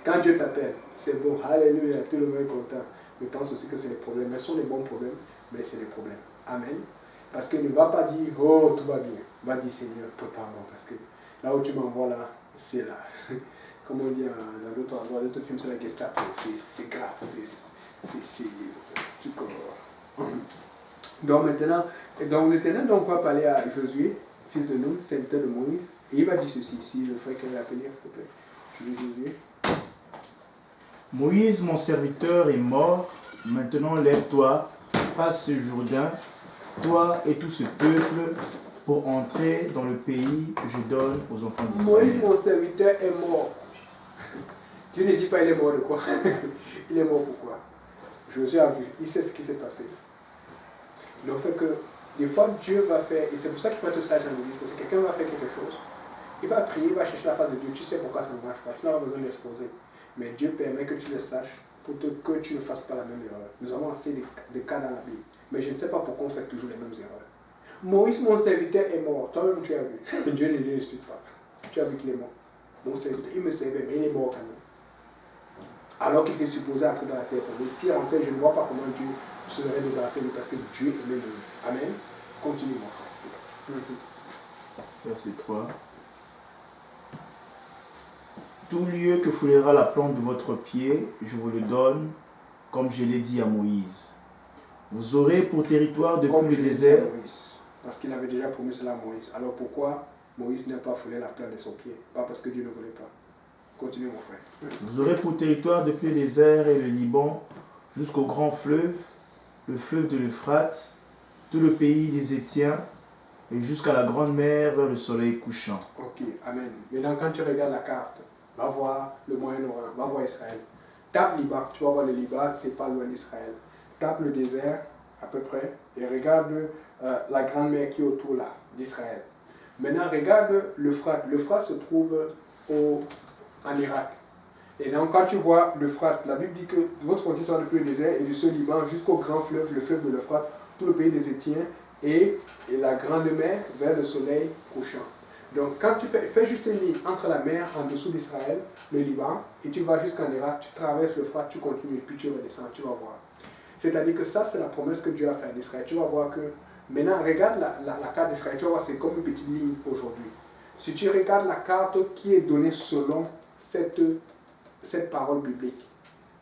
Quand Dieu t'appelle, c'est bon, alléluia, tout le monde est content. Mais pense aussi que c'est des problèmes, mais ce sont des bons problèmes, mais c'est des problèmes. Amen. Parce qu'il ne va pas dire, oh, tout va bien. Il va dire, Seigneur, prépare-moi, parce que là où tu m'envoies là, c'est là. Comme on dit dans d'autres films, c'est la Gestapo, c'est grave, c'est donc maintenant, on va parler à Josué, fils de Nun, serviteur de Moïse, et il va dire ceci, si je ferai qu'elle l'appelle, s'il te plaît. Je dis Josué. Moïse, mon serviteur, est mort. Maintenant, lève-toi, passe ce Jourdain, toi et tout ce peuple, pour entrer dans le pays que je donne aux enfants d'Israël. Moïse, mon serviteur, est mort. Dieu ne dit pas il est mort de quoi. Il est mort pourquoi? Josué a vu, il sait ce qui s'est passé. Le fait que des fois Dieu va faire, et c'est pour ça qu'il faut être sage dans l'église, parce que quelqu'un va faire quelque chose, il va prier, il va chercher la face de Dieu, tu sais pourquoi ça ne marche pas, tu n'as pas besoin d'exposer. Mais Dieu permet que tu le saches pour que tu ne fasses pas la même erreur. Nous avons assez de cas dans la Bible, mais je ne sais pas pourquoi on fait toujours les mêmes erreurs. Moïse, mon serviteur, est mort. Toi-même, tu as vu. Dieu ne l'explique pas. Tu as vu qu'il est mort. Mon serviteur, il me servait, mais il est mort quand même. Alors qu'il était supposé entrer dans la terre. Mais si en fait, je ne vois pas comment Dieu serait débarrassé de lui parce que Dieu aimait Moïse. Amen. Continue, mon frère. Verset 3. Tout lieu que foulera la plante de votre pied, je vous le donne, comme je l'ai dit à Moïse. Vous aurez pour territoire depuis le désert. Parce qu'il avait déjà promis cela à Moïse. Alors pourquoi Moïse n'a pas foulé la plante de son pied? Pas parce que Dieu ne voulait pas. Continue, mon frère. Vous aurez pour territoire depuis le désert et le Liban jusqu'au grand fleuve, le fleuve de l'Euphrate, tout le pays des Étiens et jusqu'à la grande mer vers le soleil couchant. Ok, amen. Maintenant, quand tu regardes la carte, va voir le Moyen-Orient, va voir Israël. Tape Liban, tu vas voir le Liban, c'est pas loin d'Israël. Tape le désert, à peu près, et regarde la grande mer qui est autour là, d'Israël. Maintenant, regarde l'Euphrate. L'Euphrate se trouve en Irak. Et donc, quand tu vois l'Euphrate, la Bible dit que votre frontière sera depuis le désert et de ce Liban jusqu'au grand fleuve, le fleuve de l'Euphrate, tout le pays des Étiens et la grande mer vers le soleil couchant. Donc, quand tu fais juste une ligne entre la mer en dessous d'Israël, le Liban, et tu vas jusqu'en Irak, tu traverses l'Euphrate, tu continues, puis tu redescends, tu vas voir. C'est-à-dire que ça, c'est la promesse que Dieu a faite à Israël. Tu vas voir que, maintenant, regarde la carte d'Israël, tu vas voir, c'est comme une petite ligne aujourd'hui. Si tu regardes la carte qui est donnée selon cette cette parole biblique,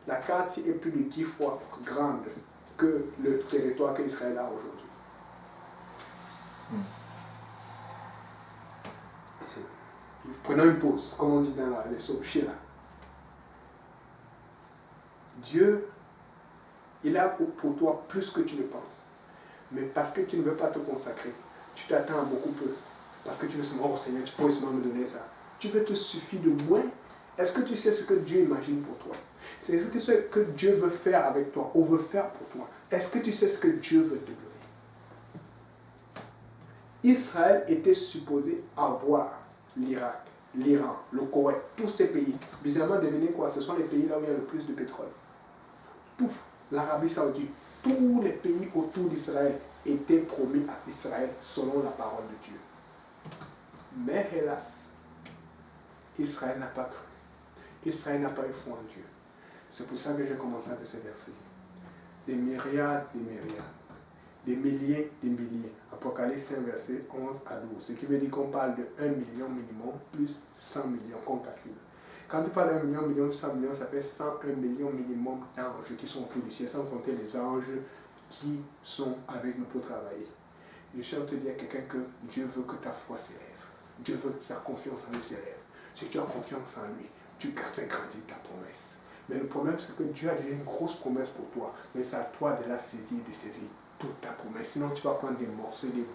la carte est plus de 10 fois plus grande que le territoire qu'Israël a aujourd'hui. Prenons une pause, comme on dit dans les sobriers là. Dieu, il a pour toi plus que tu le penses. Mais parce que tu ne veux pas te consacrer, tu t'attends à beaucoup peu. Parce que tu veux seulement, oh Seigneur, tu peux seulement me donner ça. Tu veux te suffire de moins. Est-ce que tu sais ce que Dieu imagine pour toi? C'est ce que Dieu veut faire avec toi ou veut faire pour toi. Est-ce que tu sais ce que Dieu veut te donner? Israël était supposé avoir l'Irak, l'Iran, le Koweït, tous ces pays. Bizarrement, devinez quoi? Ce sont les pays là où il y a le plus de pétrole. Tout, l'Arabie Saoudite, tous les pays autour d'Israël étaient promis à Israël selon la parole de Dieu. Mais hélas, Israël n'a pas cru. Israël n'a pas eu foi en Dieu. C'est pour ça que j'ai commencé avec ce verset. Des myriades, des milliers, des milliers. Apocalypse 5, verset 11 à 12. Ce qui veut dire qu'on parle de 1 million minimum plus 100 millions qu'on calcule. Quand tu parles d'1 million, 100 millions, ça fait 101 millions minimum d'anges qui sont autour du ciel, sans compter les anges qui sont avec nous pour travailler. Je suis en train de dire à quelqu'un que Dieu veut que ta foi s'élève. Dieu veut que ta confiance en lui s'élève. Si tu as confiance en lui, tu fais grandir ta promesse. Mais le problème, c'est que Dieu a déjà une grosse promesse pour toi. Mais c'est à toi de la saisir, de saisir toute ta promesse. Sinon, tu vas prendre des morceaux, des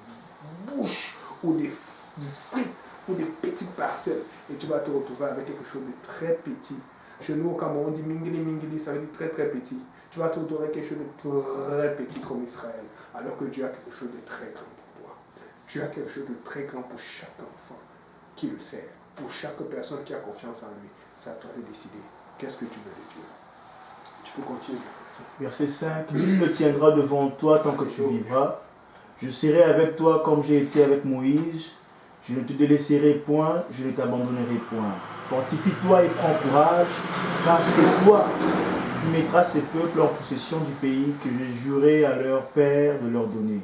bouches ou des fruits ou des petites parcelles. Et tu vas te retrouver avec quelque chose de très petit. Chez nous, au Cameroun, on dit mingili, mingili, ça veut dire très très petit. Tu vas te retrouver avec quelque chose de très petit comme Israël. Alors que Dieu a quelque chose de très grand pour toi. Dieu a quelque chose de très grand pour chaque enfant qui le sert. Pour chaque personne qui a confiance en lui. C'est à toi de décider. Qu'est-ce que tu veux de Dieu? Tu peux continuer. Verset 5. Nul ne tiendra devant toi tant que tu vivras. Je serai avec toi comme j'ai été avec Moïse. Je ne te délaisserai point, je ne t'abandonnerai point. Fortifie-toi et prends courage, car c'est toi qui mettras ces peuples en possession du pays que j'ai juré à leur père de leur donner.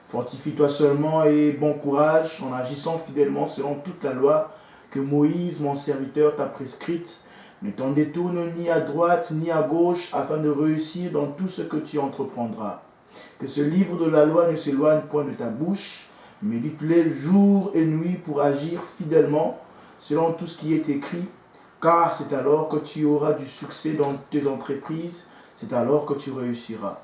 Fortifie-toi seulement et bon courage en agissant fidèlement selon toute la loi que Moïse, mon serviteur, t'a prescrite. Ne t'en détourne ni à droite ni à gauche afin de réussir dans tout ce que tu entreprendras. Que ce livre de la loi ne s'éloigne point de ta bouche. Médite-le jour et nuit pour agir fidèlement selon tout ce qui est écrit, car c'est alors que tu auras du succès dans tes entreprises, c'est alors que tu réussiras.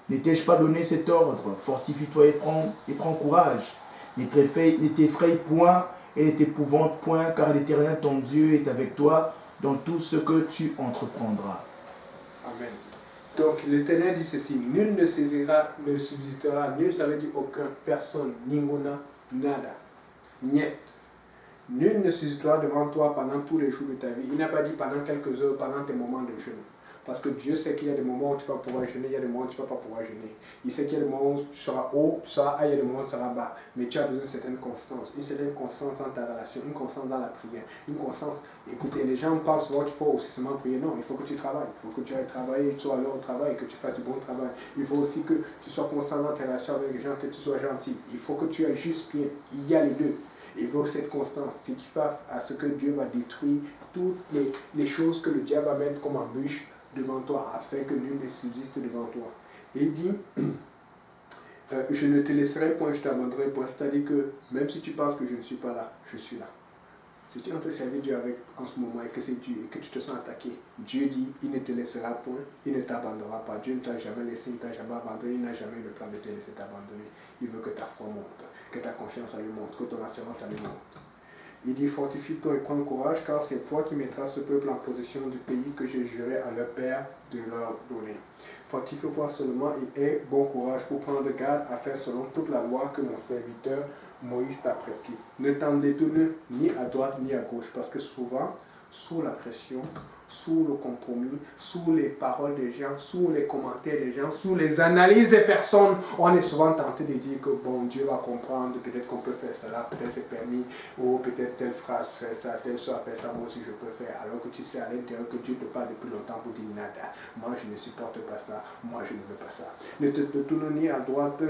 Ne t'ai-je pas donné cet ordre? Fortifie-toi et prends courage. Ne t'effraie point et ne t'épouvante point, car l'Éternel ton Dieu est avec toi dans tout ce que tu entreprendras. Amen. Donc l'Éternel dit ceci, nul ne subsistera, nul ça veut dire aucun, personne, ninguna, nada, niet. Nul ne subsistera devant toi pendant tous les jours de ta vie. Il n'a pas dit pendant quelques heures, pendant tes moments de jeûne. Parce que Dieu sait qu'il y a des moments où tu vas pouvoir jeûner, il y a des moments où tu ne vas pas pouvoir jeûner. Il sait qu'il y a des moments où tu seras haut, tu seras haut, il y a des moments où tu seras bas. Mais tu as besoin d'une certaine constance. Une certaine constance dans ta relation, une constance dans la prière. Une constance. Écoutez, les gens pensent souvent qu'il faut aussi seulement prier. Non, il faut que tu travailles. Il faut que tu ailles travailler, tu sois à l'heure au travail, que tu fasses du bon travail. Il faut aussi que tu sois constant dans tes relations avec les gens, que tu sois gentil. Il faut que tu agisses bien. Il y a les deux. Il faut cette constance. C'est qui fait à ce que Dieu va détruire toutes les choses que le diable amène comme embûche devant toi, afin que nul ne subsiste devant toi. Et il dit, je ne te laisserai point, je t'abandonnerai point. C'est-à-dire que même si tu penses que je ne suis pas là, je suis là. Si tu es en train de servir Dieu avec, en ce moment et que c'est Dieu et que tu te sens attaqué, Dieu dit, il ne te laissera point, il ne t'abandonnera pas. Dieu ne t'a jamais laissé, il ne t'a jamais abandonné, il n'a jamais le plan de te laisser t'abandonner. Il veut que ta foi monte, que ta confiance en lui monte, que ton assurance en lui monte. Il dit, fortifie-toi et prends courage, car c'est toi qui mettras ce peuple en possession du pays que j'ai juré à leur père de leur donner. Fortifie-toi seulement et aie bon courage pour prendre garde à faire selon toute la loi que mon serviteur Moïse t'a prescrit. Ne t'en détourne ni à droite ni à gauche, parce que souvent, sous la pression, sous le compromis, sous les paroles des gens, sous les commentaires des gens, sous les analyses des personnes, on est souvent tenté de dire que bon, Dieu va comprendre, peut-être qu'on peut faire cela, peut-être c'est permis, ou peut-être telle phrase fait ça, telle chose fait ça, moi aussi je peux faire, alors que tu sais à l'intérieur que Dieu te parle depuis longtemps pour dire nada, moi je ne supporte pas ça, moi je ne veux pas ça. Ne te tourne ni à droite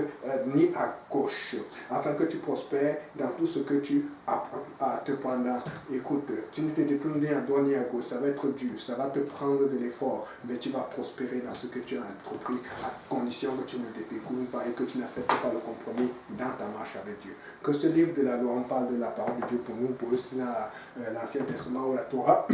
ni à gauche, afin que tu prospères dans tout ce que tu apprends à te pendant. Écoute, tu ne te détournes ni à droite ni à gauche, ça va être dur. dur, ça va te prendre de l'effort, mais tu vas prospérer dans ce que tu as entrepris, à condition que tu ne te découvres pas et que tu n'acceptes pas le compromis dans ta marche avec Dieu. Que ce livre de la loi, on parle de la parole de Dieu pour nous, pour eux, c'est dans l'Ancien Testament ou la Torah.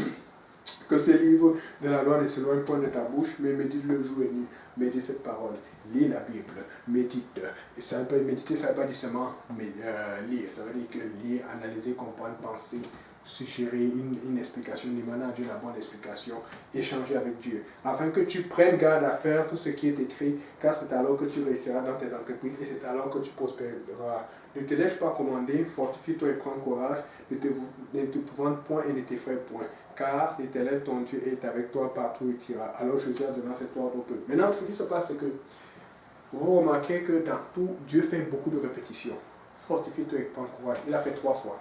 Que ce livre de la loi ne s'éloigne point de ta bouche, mais médite-le jour et nuit. Médite cette parole. Lis la Bible. Médite. Et ça veut pas méditer, ça ne veut pas dire seulement lire. Ça veut dire que lire, analyser, comprendre, penser, suggérer une explication, demander à Dieu la bonne explication, échanger avec Dieu. Afin que tu prennes garde à faire tout ce qui est écrit, car c'est alors que tu réussiras dans tes entreprises et c'est alors que tu prospéreras. Ne te laisse pas commander, fortifie-toi et prends courage, ne te vante point et ne t'effraie point. Car l'Éternel, ton Dieu, est avec toi partout où tu iras. Alors Josué a donné cet ordre au peuple. Maintenant, ce qui se passe, c'est que vous remarquez que dans tout, Dieu fait beaucoup de répétitions. Fortifie-toi et prends courage. Il a fait 3 fois.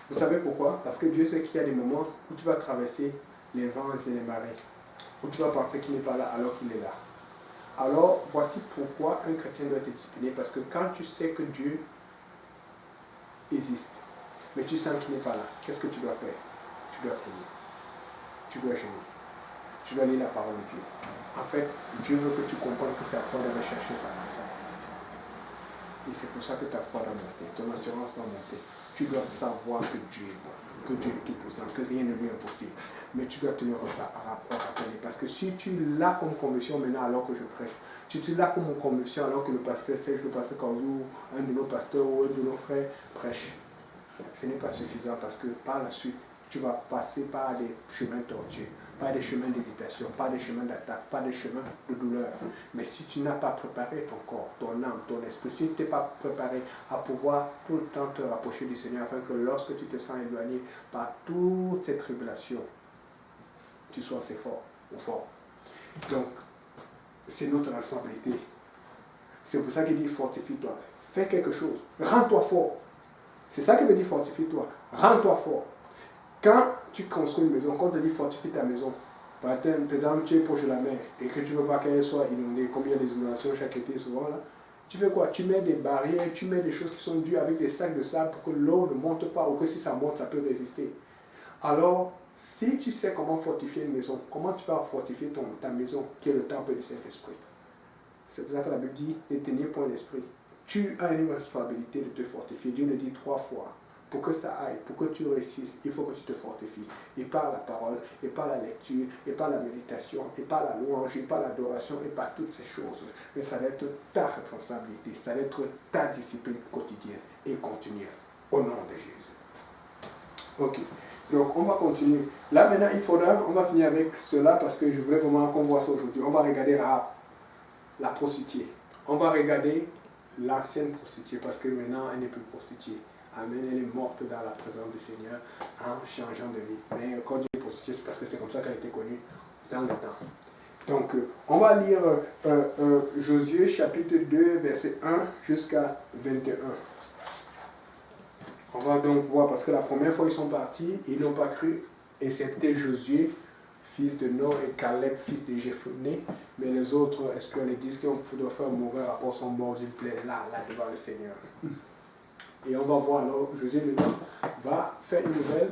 Vous savez pourquoi? Parce que Dieu sait qu'il y a des moments où tu vas traverser les vents et les marées, où tu vas penser qu'il n'est pas là alors qu'il est là. Alors, voici pourquoi un chrétien doit être discipliné. Parce que quand tu sais que Dieu existe, mais tu sens qu'il n'est pas là, qu'est-ce que tu dois faire? Tu dois prier, tu dois gémir, tu dois lire la parole de Dieu. En fait, Dieu veut que tu comprennes que c'est à toi d'aller chercher sa présence. Et c'est pour ça que ta foi doit monter, ton assurance doit monter. Tu dois savoir que Dieu est bon, que Dieu est tout puissant, que rien ne lui est impossible. Mais tu dois te le rappeler. Parce que si tu l'as comme conviction maintenant alors que je prêche, si tu l'as comme conviction alors que le pasteur Serge, le pasteur Kaouzou, un de nos pasteurs ou un de nos frères prêche, ce n'est pas suffisant parce que par la suite, tu vas passer par des chemins tortueux, par des chemins d'hésitation, par des chemins d'attaque, par des chemins de douleur. Mais si tu n'as pas préparé ton corps, ton âme, ton esprit, si tu n'es pas préparé à pouvoir tout le temps te rapprocher du Seigneur, afin que lorsque tu te sens éloigné par toutes ces tribulations, tu sois assez fort ou fort. Donc, c'est notre responsabilité. C'est pour ça qu'il dit fortifie-toi. Fais quelque chose. Rends-toi fort. C'est ça qu'il veut dire fortifie-toi. Rends-toi fort. Quand tu construis une maison, quand on te dit fortifie ta maison, par exemple, tu es proche de la mer et que tu ne veux pas qu'elle soit inondée, comme il y a des inondations chaque été souvent là, tu fais quoi? Tu mets des barrières, tu mets des choses qui sont dues avec des sacs de sable pour que l'eau ne monte pas ou que si ça monte, ça peut résister. Alors, si tu sais comment fortifier une maison, comment tu vas fortifier ta maison qui est le temple du Saint-Esprit? C'est pour ça que la Bible dit ne tenir point l'esprit. Tu as une responsabilité de te fortifier. Dieu le dit 3 fois. Pour que ça aille, pour que tu réussisses, il faut que tu te fortifies. Et par la parole, et par la lecture, et par la méditation, et par la louange, et par l'adoration, et par toutes ces choses. Mais ça va être ta responsabilité, ça va être ta discipline quotidienne et continue. Au nom de Jésus. Ok. Donc on va continuer. Là maintenant, on va finir avec cela parce que je voulais vraiment qu'on voit ça aujourd'hui. On va regarder la prostituée. On va regarder l'ancienne prostituée parce que maintenant elle n'est plus prostituée. Amen, elle est morte dans la présence du Seigneur en changeant de vie. Mais quand Dieu est prostituée, c'est parce que c'est comme ça qu'elle a été connue dans le temps. Donc, on va lire Josué chapitre 2, verset 1 jusqu'à 21. On va donc voir, parce que la première fois ils sont partis, ils n'ont pas cru, excepté Josué, fils de Nun, et Caleb, fils de Jephunneh, mais les autres espions les disent qu'on doit faire mourir après son mort d'une plaie là devant le Seigneur. Et on va voir alors, Josué maintenant va faire une nouvelle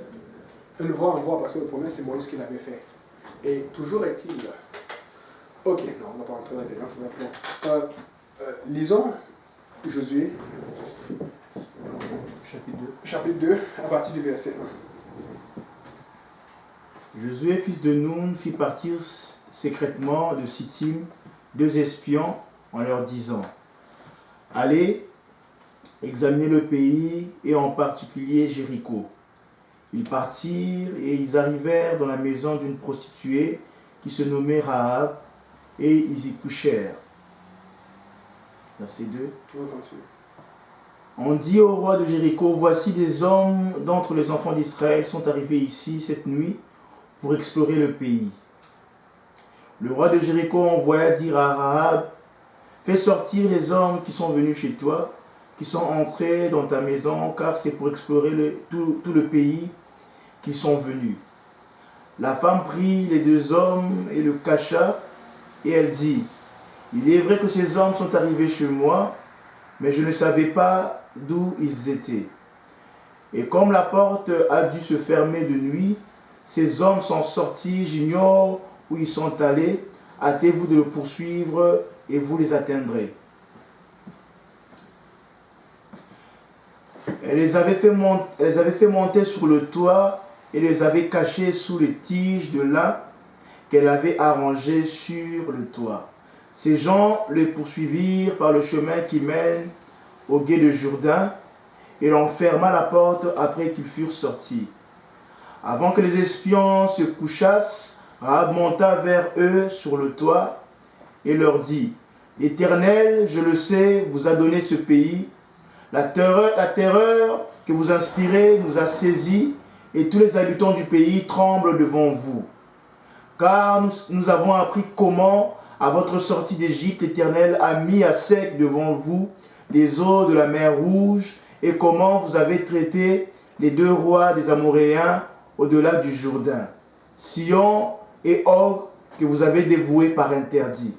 envoi, parce que le premier c'est Moïse qui l'avait fait. Et toujours est-il, ok, non, on ne va pas rentrer là-dedans, c'est maintenant. Lisons Josué, chapitre 2, à partir du verset 1. Josué, fils de Nun, fit partir secrètement de Sittim 2 espions en leur disant: Allez, examinez le pays et en particulier Jéricho. Ils partirent et ils arrivèrent dans la maison d'une prostituée qui se nommait Rahab et ils y couchèrent. Verset 2. On dit au roi de Jéricho: Voici des hommes d'entre les enfants d'Israël sont arrivés ici cette nuit pour explorer le pays. Le roi de Jéricho envoya dire à Rahab: Fais sortir les hommes qui sont venus chez toi, qui sont entrés dans ta maison, car c'est pour explorer tout le pays qu'ils sont venus. La femme prit les 2 hommes et le cacha, et elle dit: Il est vrai que ces hommes sont arrivés chez moi, mais je ne savais pas d'où ils étaient. Et comme la porte a dû se fermer de nuit, ces hommes sont sortis, j'ignore où ils sont allés. Hâtez-vous de le poursuivre et vous les atteindrez. Elle les avait fait monter sur le toit et les avait cachés sous les tiges de lin qu'elle avait arrangées sur le toit. Ces gens les poursuivirent par le chemin qui mène au gué de Jourdain et l'on ferma la porte après qu'ils furent sortis. Avant que les espions se couchassent, Rahab monta vers eux sur le toit et leur dit, « L'Éternel, je le sais, vous a donné ce pays. La terreur que vous inspirez nous a saisis et tous les habitants du pays tremblent devant vous. Car nous avons appris comment, à votre sortie d'Égypte, l'Éternel a mis à sec devant vous les eaux de la mer Rouge et comment vous avez traité les 2 rois des Amoréens au-delà du Jourdain, Sihon et Og, que vous avez dévoués par interdit.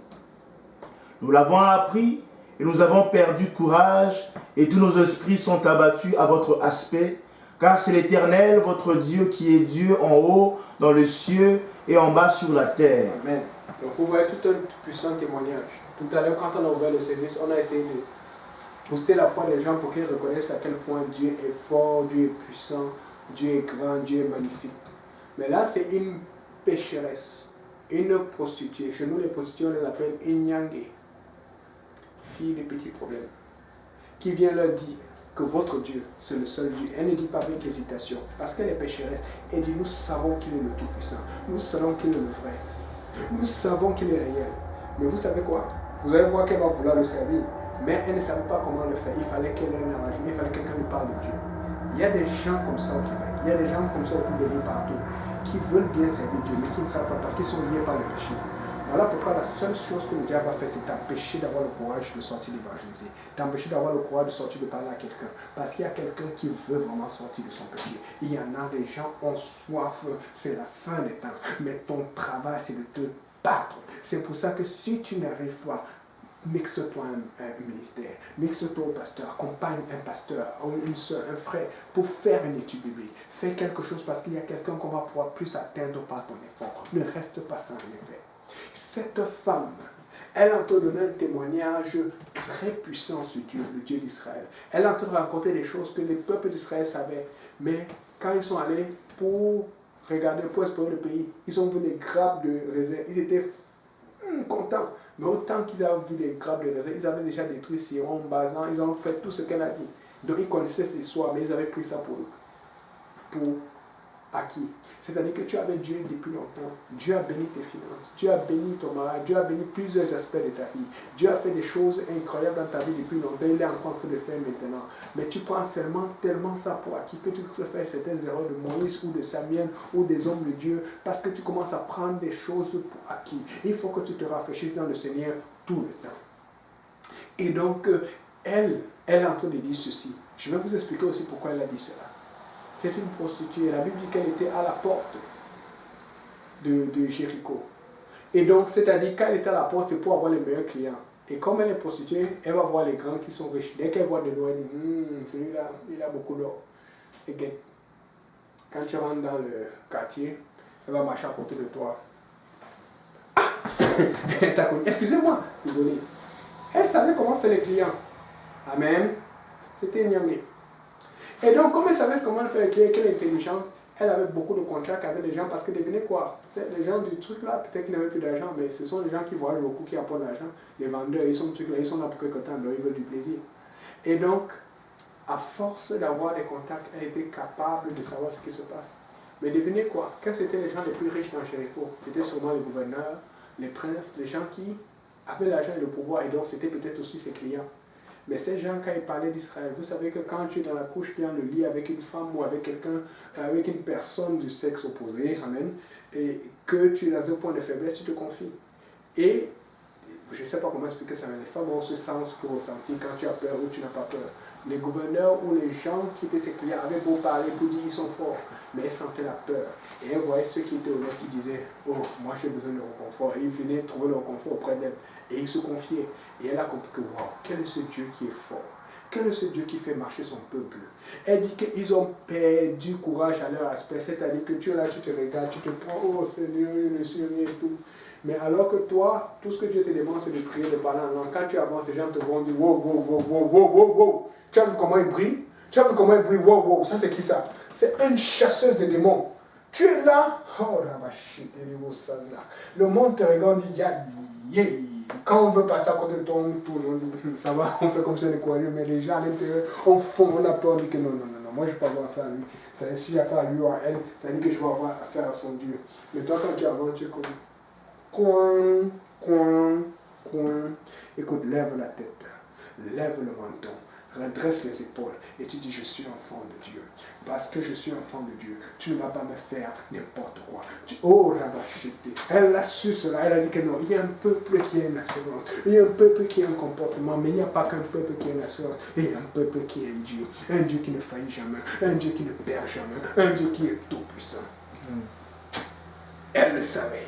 Nous l'avons appris et nous avons perdu courage et tous nos esprits sont abattus à votre aspect, car c'est l'Éternel, votre Dieu, qui est Dieu en haut dans le ciel et en bas sur la terre. » Amen. Donc vous voyez tout un puissant témoignage. Tout à l'heure, quand on a ouvert le service, on a essayé de booster la foi des gens pour qu'ils reconnaissent à quel point Dieu est fort, Dieu est puissant, Dieu est grand, Dieu est magnifique. Mais là, c'est une pécheresse, une prostituée. Chez nous, les prostituées, on les appelle Inyangé, fille des petits problèmes, qui vient leur dire que votre Dieu, c'est le seul Dieu. Elle ne dit pas avec hésitation, parce qu'elle est pécheresse. Elle dit, nous savons qu'il est le Tout-Puissant. Nous savons qu'il est le vrai. Nous savons qu'il est réel. Mais vous savez quoi? Vous allez voir qu'elle va vouloir le servir. Mais elle ne savait pas comment le faire. Il fallait qu'elle ait un arrangement. Il fallait que quelqu'un lui parle de Dieu. Il y a des gens comme ça au Québec. Il y a des gens comme ça autour de vous partout qui veulent bien servir Dieu, mais qui ne savent pas parce qu'ils sont liés par le péché. Voilà pourquoi la seule chose que le diable va faire, c'est t'empêcher d'avoir le courage de sortir d'évangéliser, t'empêcher d'avoir le courage de sortir de parler à quelqu'un. Parce qu'il y a quelqu'un qui veut vraiment sortir de son péché. Il y en a des gens qui ont soif, c'est la fin des temps. Mais ton travail, c'est de te battre. C'est pour ça que si tu n'arrives pas, mixe-toi un ministère, mixe-toi au pasteur, accompagne un pasteur, une soeur, un frère, pour faire une étude biblique. Fais quelque chose parce qu'il y a quelqu'un qu'on va pouvoir plus atteindre par ton effort. Ne reste pas sans rien faire. Cette femme, elle est en train de donner un témoignage très puissant sur Dieu, le Dieu d'Israël. Elle est en train de raconter des choses que les peuples d'Israël savaient. Mais quand ils sont allés pour regarder, pour explorer le pays, ils ont vu des grappes de raisin. Ils étaient contents. Mais autant qu'ils avaient vu des grappes de raisin, ils avaient déjà détruit Sihon, Bazan, ils ont fait tout ce qu'elle a dit. Donc ils connaissaient l'histoire, mais ils avaient pris ça pour acquis. C'est-à-dire que tu avais Dieu depuis longtemps. Dieu a béni tes finances. Dieu a béni ton mariage. Dieu a béni plusieurs aspects de ta vie. Dieu a fait des choses incroyables dans ta vie depuis longtemps. Il est encore en train de faire maintenant. Mais tu prends seulement tellement ça pour acquis que tu te fais certaines erreurs de Moïse ou de Samuel ou des hommes de Dieu parce que tu commences à prendre des choses pour acquis. Il faut que tu te rafraîchisses dans le Seigneur tout le temps. Et donc, elle est en train de dire ceci. Je vais vous expliquer aussi pourquoi elle a dit cela. C'est une prostituée. La Bible dit qu'elle était à la porte de Jéricho. Et donc, c'est-à-dire quand elle était à la porte, c'est pour avoir les meilleurs clients. Et comme elle est prostituée, elle va voir les grands qui sont riches. Dès qu'elle voit de l'or, elle dit, celui-là, il a beaucoup d'or. Et quand tu rentres dans le quartier, elle va marcher à côté de toi. Excusez-moi, désolé. Elle savait comment faire les clients. Amen. C'était une Niamey. Et donc, comme elle savait comment faire les clients, qu'elle est intelligente, elle avait beaucoup de contacts avec les gens parce que devinez quoi? Les gens du truc là, peut-être qu'ils n'avaient plus d'argent, mais ce sont les gens qui voyagent beaucoup, qui apportent de l'argent. Les vendeurs, ils sont là, ils sont là pour quelque temps, donc ils veulent du plaisir. Et donc, à force d'avoir des contacts, elle était capable de savoir ce qui se passe. Mais devinez quoi? Quels étaient les gens les plus riches dans Jéricho? C'était sûrement les gouverneurs, les princes, les gens qui avaient l'argent et le pouvoir, et donc c'était peut-être aussi ses clients. Mais ces gens, quand ils parlaient d'Israël, vous savez que quand tu es dans la couche, tu es dans le lit avec une femme ou avec quelqu'un, avec une personne du sexe opposé, amen, et que tu es dans un point de faiblesse, tu te confies. Et je ne sais pas comment expliquer ça, mais les femmes ont ce sens pour ressentir quand tu as peur ou tu n'as pas peur. Les gouverneurs ou les gens qui étaient ses clients avaient beau parler pour dire qu'ils sont forts, mais elles sentaient la peur. Et elles voyaient ceux qui étaient honnêtes qui disaient, oh, moi j'ai besoin de réconfort. Et ils venaient trouver leur confort auprès d'elle. Et ils se confiaient. Et elle a compris que, wow, quel est ce Dieu qui est fort? quel est ce Dieu qui fait marcher son peuple? Elle dit qu'ils ont perdu courage à leur aspect, c'est-à-dire que tu es là, tu te regardes, tu te prends, oh Seigneur, je ne suis rien et tout. Mais alors que toi, tout ce que Dieu te demande, c'est de prier, de parler en langue. Quand tu avances, les gens te vont dire, wow, wow, wow, wow, wow, wow, wow. Tu as vu comment il brille? Tu as vu comment il brille? Wow, wow, ça c'est qui ça? C'est une chasseuse de démons. Tu es là, oh le monde te regarde et dit, yeah. Quand on veut passer à côté de toi, on tourne, on dit, ça va, on fait comme ça les courageux, mais les gens à l'intérieur, on fond, on a peur, on dit que non, moi je ne peux pas avoir affaire à lui. Si j'ai affaire à lui ou à elle, ça dit que je vais avoir affaire à son Dieu. Mais toi, quand tu avances, tu es comme, coin. Écoute, lève la tête, lève le menton, redresse les épaules et tu dis je suis enfant de Dieu. Parce que je suis enfant de Dieu, tu ne vas pas me faire n'importe quoi. Oh, Rabachité. Elle a su cela, elle a dit que non, il y a un peuple qui a une assurance, il y a un peuple qui a un comportement, mais il n'y a pas qu'un peuple qui a une assurance, il y a un peuple qui est un Dieu qui ne faillit jamais, un Dieu qui ne perd jamais, un Dieu qui est tout puissant. Elle le savait.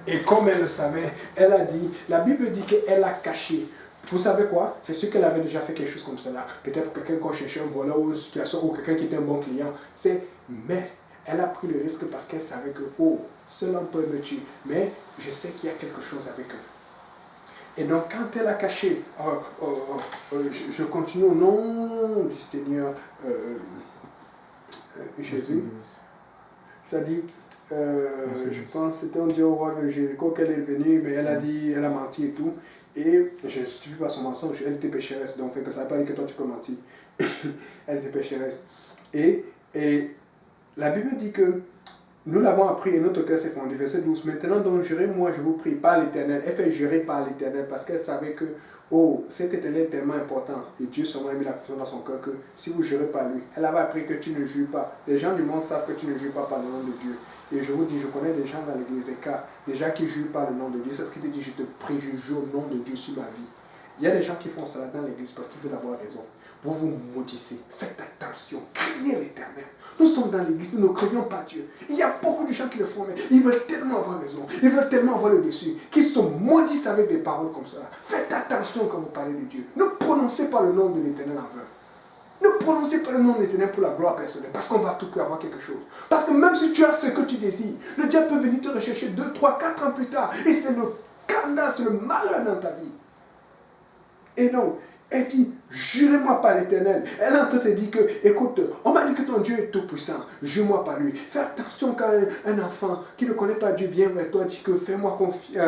Et comme elle le savait, elle a dit, la Bible dit qu'elle a caché. Vous savez quoi? C'est sûr qu'elle avait déjà fait quelque chose comme cela. Peut-être quelqu'un qu'on cherchait un voleur ou une situation, ou quelqu'un qui était un bon client. Mais elle a pris le risque parce qu'elle savait que, oh, cela peut me tuer. Mais je sais qu'il y a quelque chose avec eux. Et donc quand elle a caché, je continue au nom du Seigneur Jésus. Ça dit, je pense que c'était un Dieu au roi de Jéricho qu'elle est venue, mais elle a dit, elle a menti et tout. Et je ne suis pas son mensonge, elle était pécheresse, donc ça ne veut pas dire que toi tu peux mentir. Elle était pécheresse. Et la Bible dit que nous l'avons appris et notre cœur s'est fondu. Verset 12. Maintenant donc jurez, moi je vous prie, par l'Éternel. Elle fait jurer par l'Éternel parce qu'elle savait que, oh, cet Éternel est tellement important. Et Dieu seulement a mis la confiance dans son cœur que si vous jurez par lui, elle avait appris que tu ne jures pas. Les gens du monde savent que tu ne jures pas par le nom de Dieu. Et je vous dis, je connais des gens dans l'église, des gens qui jurent par le nom de Dieu. C'est ce qui te dit, je te prie, je jure au nom de Dieu sur ma vie. Il y a des gens qui font cela dans l'église parce qu'ils veulent avoir raison. Vous vous maudissez, faites attention, criez l'Éternel. Nous sommes dans l'église, nous ne croyons pas Dieu. Il y a beaucoup de gens qui le font, mais ils veulent tellement avoir raison, ils veulent tellement avoir le dessus, qu'ils se maudissent avec des paroles comme cela. Faites attention quand vous parlez de Dieu. Ne prononcez pas le nom de l'Éternel en vain. Ne prononcez pas le nom de l'Éternel pour la gloire personnelle, parce qu'on va tout pour avoir quelque chose. Parce que même si tu as ce que tu désires, le diable peut venir te rechercher 2, 3, 4 ans plus tard, et c'est le scandale, c'est le malheur dans ta vie. Et donc, elle dit, jurez-moi par l'Éternel. Elle est en train de te dire que, écoute, on m'a dit que ton Dieu est tout puissant. Jure-moi par lui. Fais attention quand un enfant qui ne connaît pas Dieu vient vers toi et dit que fais-moi confiance,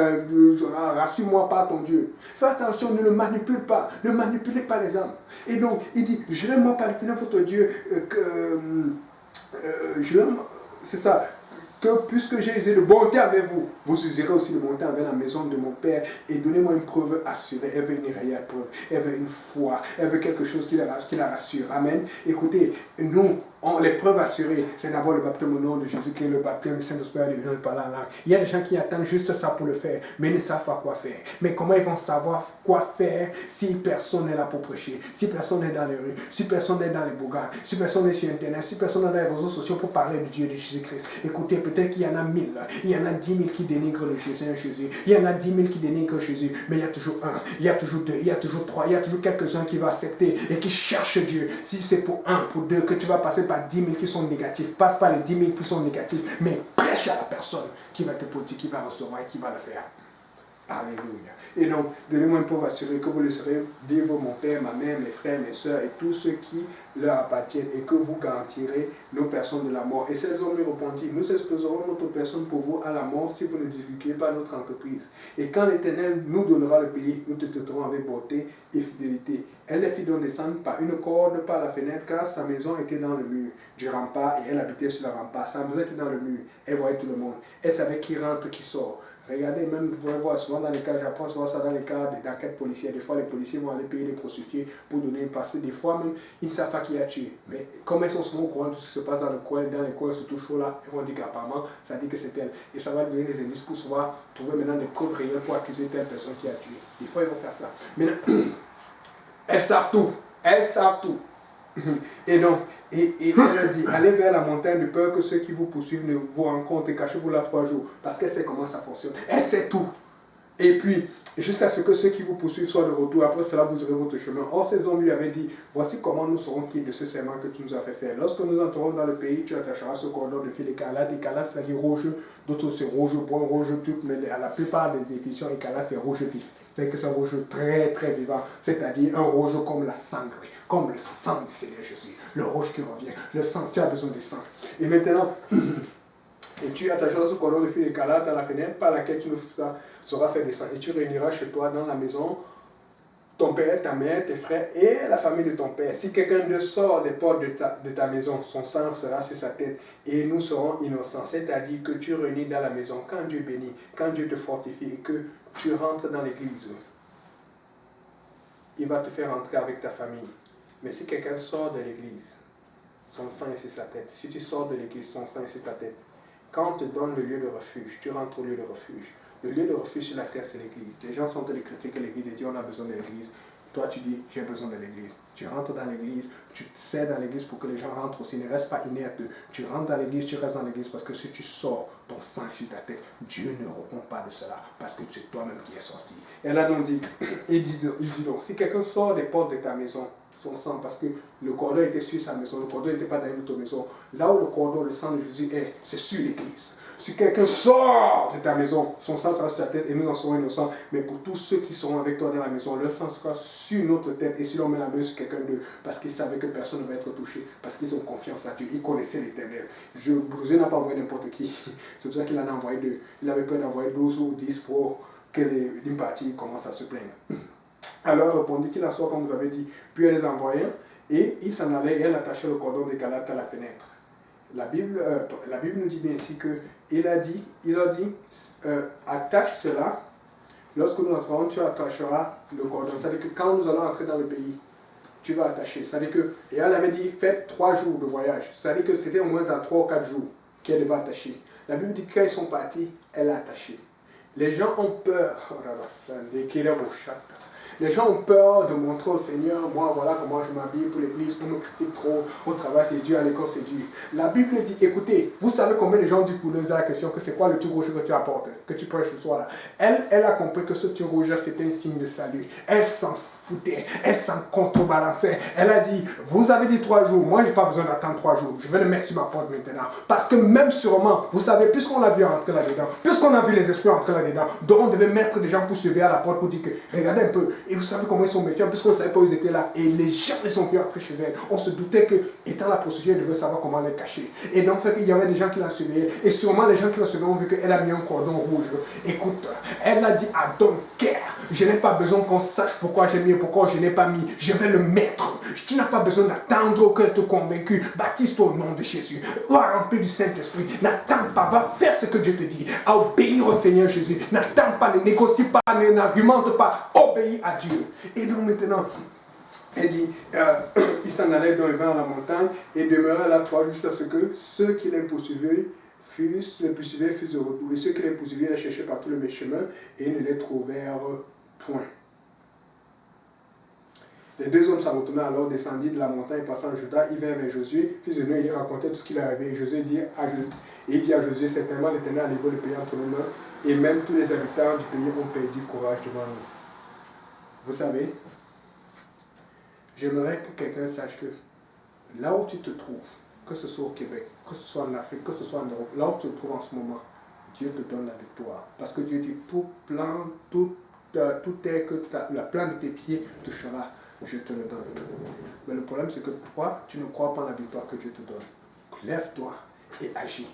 rassure-moi par ton Dieu. Fais attention, ne le manipule pas. Ne manipulez pas les âmes. Et donc, il dit, jurez-moi par l'Éternel votre Dieu c'est ça. Que puisque j'ai usé de bonté avec vous, vous userez aussi de bonté avec la maison de mon Père et donnez-moi une preuve assurée. Elle veut une réelle preuve, elle veut une foi, elle veut quelque chose qui la rassure. Amen. Écoutez, nous, les preuves assurées, c'est d'abord le baptême au nom de Jésus qui est le baptême du Saint-Esprit et de parler en langue. Il y a des gens qui attendent juste ça pour le faire, mais ils ne savent pas quoi faire. Mais comment ils vont savoir quoi faire si personne n'est là pour prêcher, si personne n'est dans les rues, si personne n'est dans les bourgades, si personne n'est sur Internet, si personne n'est dans les réseaux sociaux pour parler du Dieu de Jésus-Christ. Écoutez, peut-être qu'il y en a 1000, il y en a 10 000 qui dénigrent le Jésus, il y en a 10 000 qui dénigrent Jésus, mais il y a toujours un, il y a toujours deux, il y a toujours trois, il y a toujours quelques-uns qui vont accepter et qui cherchent Dieu. Si c'est pour un, pour deux, que tu vas passer par 10 000 qui sont négatifs, passe par les 10 000 qui sont négatifs, mais prêche à la personne qui va te porter, qui va recevoir et qui va le faire. Alléluia. Et donc, donnez-moi un peu assurer que vous laisserez vivre mon père, ma mère, mes frères, mes soeurs et tous ceux qui leur appartiennent et que vous garantirez nos personnes de la mort. Et ces hommes lui répondirent, nous exposerons notre personne pour vous à la mort si vous ne divulguez pas notre entreprise. Et quand l'Éternel nous donnera le pays, nous te traiterons avec beauté et fidélité. Elle les fit donc descendre par une corde par la fenêtre car sa maison était dans le mur du rempart et elle habitait sur le rempart. Sa maison était dans le mur. Elle voyait tout le monde. Elle savait qui rentre, qui sort. Regardez, même vous pouvez voir souvent dans les cas, j'apprends souvent ça dans les cas d'enquête policière. Des fois, les policiers vont aller payer des prostituées pour donner une passe. Des fois, même, ils ne savent pas qui a tué. Mais comme elles sont souvent au courant de ce qui se passe dans le coin, dans les coins surtout chauds là, ils vont dire qu'apparemment, ça dit que c'est elle. Et ça va donner des indices pour souvent trouver maintenant des preuves réelles pour accuser telle personne qui a tué. Des fois, ils vont faire ça. Maintenant, elles savent tout. Elles savent tout. Et donc, et elle a dit, allez vers la montagne de peur que ceux qui vous poursuivent ne vous rencontrent et cachez-vous là 3 jours. Parce qu'elle sait comment ça fonctionne. Elle sait tout. Et puis, jusqu'à ce que ceux qui vous poursuivent soient de retour, après cela vous aurez votre chemin. Or, ces hommes lui avaient dit, voici comment nous serons quittes de ce serment que tu nous as fait faire. Lorsque nous entrerons dans le pays, tu attacheras ce cordon de fil écarlate. Écarlate, c'est-à-dire rouge, d'autres c'est rouge brun, rouge tout, mais à la plupart des Éphesiens, écarlate, c'est rouge vif. C'est que c'est un rouge très très vivant, c'est-à-dire un rouge comme la sangre, comme le sang du Seigneur Jésus, le rouge qui revient, le sang, tu as besoin de sang. Et maintenant, et tu attacheras ce cordon de fil écarlate à la fenêtre par laquelle tu nous seras fait descendre. Et tu réuniras chez toi dans la maison ton père, ta mère, tes frères et la famille de ton père. Si quelqu'un de sort des portes de ta maison, son sang sera sur sa tête et nous serons innocents. C'est-à-dire que tu réunis dans la maison quand Dieu bénit, quand Dieu te fortifie et que tu rentres dans l'église. Il va te faire entrer avec ta famille. Mais si quelqu'un sort de l'église, son sang est sur sa tête. Si tu sors de l'église, son sang est sur ta tête. Quand on te donne le lieu de refuge, tu rentres au lieu de refuge. Le lieu de refuge sur la terre, c'est l'église. Les gens sont en train de critiquer l'église et disent on a besoin de l'église. Toi, tu dis j'ai besoin de l'église. Tu rentres dans l'église, tu sers dans l'église pour que les gens rentrent aussi. Ne reste pas inerte. Tu rentres dans l'église, tu restes dans l'église parce que si tu sors ton sang sur ta tête, Dieu ne répond pas de cela parce que c'est toi-même qui es sorti. Et là, donc, il dit donc, si quelqu'un sort des portes de ta maison, son sang, parce que le cordon était sur sa maison, le cordon n'était pas dans une autre maison. Là où le cordon, le sang de Jésus est, c'est sur l'église. Si quelqu'un sort de ta maison, son sang sera sur ta tête et nous en serons innocents. Mais pour tous ceux qui seront avec toi dans la maison, leur sang sera sur notre tête. Et si l'on met la main sur quelqu'un d'eux, parce qu'ils savaient que personne ne va être touché, parce qu'ils ont confiance à Dieu, ils connaissaient l'Éternel. Dieu n'a pas envoyé n'importe qui. C'est pour ça qu'il en a envoyé 2. Il avait peur d'envoyer 12 ou 10 pour que une partie commence à se plaindre. Alors répondit qu'il en soit comme vous avez dit. Puis elle les envoya et il s'en allait et elle attachait le cordon d'écarlate à la fenêtre. La Bible nous dit bien ici que il a dit, attache cela, lorsque nous entrerons, tu attacheras le cordon. C'est-à-dire que quand nous allons entrer dans le pays, tu vas attacher. C'est-à-dire que, et elle avait dit, faites 3 jours de voyage. C'est-à-dire que c'était au moins à 3 ou 4 jours qu'elle devait attacher. La Bible dit que quand ils sont partis, elle a attaché. Les gens ont peur. Les gens ont peur de montrer au Seigneur, moi voilà comment je m'habille pour l'église, on me critique trop, au travail c'est Dieu, à l'école c'est Dieu. La Bible dit, écoutez, vous savez combien de gens disent pour nous la question que c'est quoi le truc rouge que tu apportes, que tu prêches ce soir là. Elle a compris que ce truc rouge c'était un signe de salut. Elle s'en foutait, elle s'en contrebalançait. Elle a dit, vous avez dit 3 jours, moi j'ai pas besoin d'attendre 3 jours, je vais le mettre sur ma porte maintenant. Parce que même sûrement, vous savez, puisqu'on a vu entrer là-dedans, puisqu'on a vu les esprits entrer là-dedans, donc on devait mettre des gens pour se veiller à la porte pour dire que, regardez un peu, et vous savez comment ils sont méfiants, puisqu'on ne savait pas où ils étaient là, et les gens les ont fait entrer chez elle. On se doutait que, étant la procédure, elle devait savoir comment les cacher. Et donc, fait qu'il y avait des gens qui la surveillaient, et sûrement les gens qui la surveillaient ont vu qu'elle a mis un cordon rouge. Écoute, elle a dit à Dunkerque, je n'ai pas besoin qu'on sache pourquoi j'ai mis et pourquoi je n'ai pas mis. Je vais le mettre. Tu n'as pas besoin d'attendre qu'elle te convainque. Baptise-toi au nom de Jésus. Va remplir du Saint-Esprit. N'attends pas. Va faire ce que Dieu te dit. À obéir au Seigneur Jésus. N'attends pas, ne négocie pas, n'argumente pas. Obéis à Dieu. Et donc maintenant, elle dit, il s'en allait dans le vent à la montagne et demeurait là 3 jours jusqu'à ce que ceux qui les poursuivaient fussent de retour. Et ceux qui les poursuivaient les cherchaient par tous les chemins et ne les trouvèrent point. Les 2 hommes s'en retournant alors, descendit de la montagne, passant le Juda, ils vinrent vers Josué, fils de Nun, il racontait tout ce qu'il avait. Et Josué dit à Josué, certainement l'Éternel a livré le pays entre nos mains, et même tous les habitants du pays ont perdu courage devant nous. Vous savez, j'aimerais que quelqu'un sache que là où tu te trouves, que ce soit au Québec, que ce soit en Afrique, que ce soit en Europe, là où tu te trouves en ce moment, Dieu te donne la victoire. Parce que Dieu dit, tout est que la plante de tes pieds touchera. Je te le donne. Mais le problème, c'est que toi, tu ne crois pas en la victoire que Dieu te donne. Lève-toi et agis.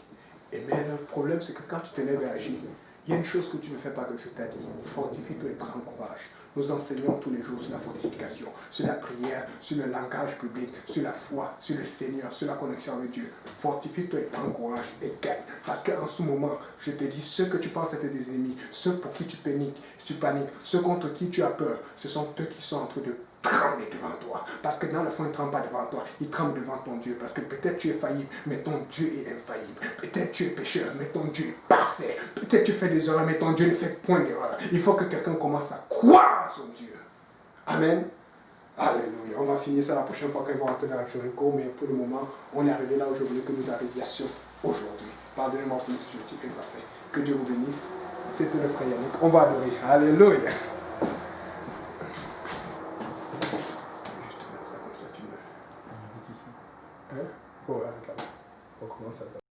Mais le problème, c'est que quand tu te lèves et agis, il y a une chose que tu ne fais pas que je t'ai dit. Fortifie-toi et prends courage. Nous enseignons tous les jours sur la fortification, sur la prière, sur le langage public, sur la foi, sur le Seigneur, sur la connexion avec Dieu. Fortifie-toi et prends courage et gagne. Parce qu'en ce moment, je te dis, ceux que tu penses être des ennemis, ceux pour qui tu paniques, ceux contre qui tu as peur, ce sont eux qui sont en train de trembler devant toi. Parce que dans le fond, il ne tremble pas devant toi, il tremble devant ton Dieu. Parce que peut-être tu es faillible, mais ton Dieu est infaillible. Peut-être tu es pécheur, mais ton Dieu est parfait. Peut-être tu fais des erreurs, mais ton Dieu ne fait point d'erreur. Il faut que quelqu'un commence à croire en son Dieu. Amen. Alléluia. On va finir ça la prochaine fois qu'on va rentrer dans la journée court, mais pour le moment, on est arrivé là où je voulais que nous arrivions aujourd'hui. Pardonnez-moi pour si je t'ai fait parfait. Que Dieu vous bénisse C'était le frère Yannick. On va adorer. Alléluia.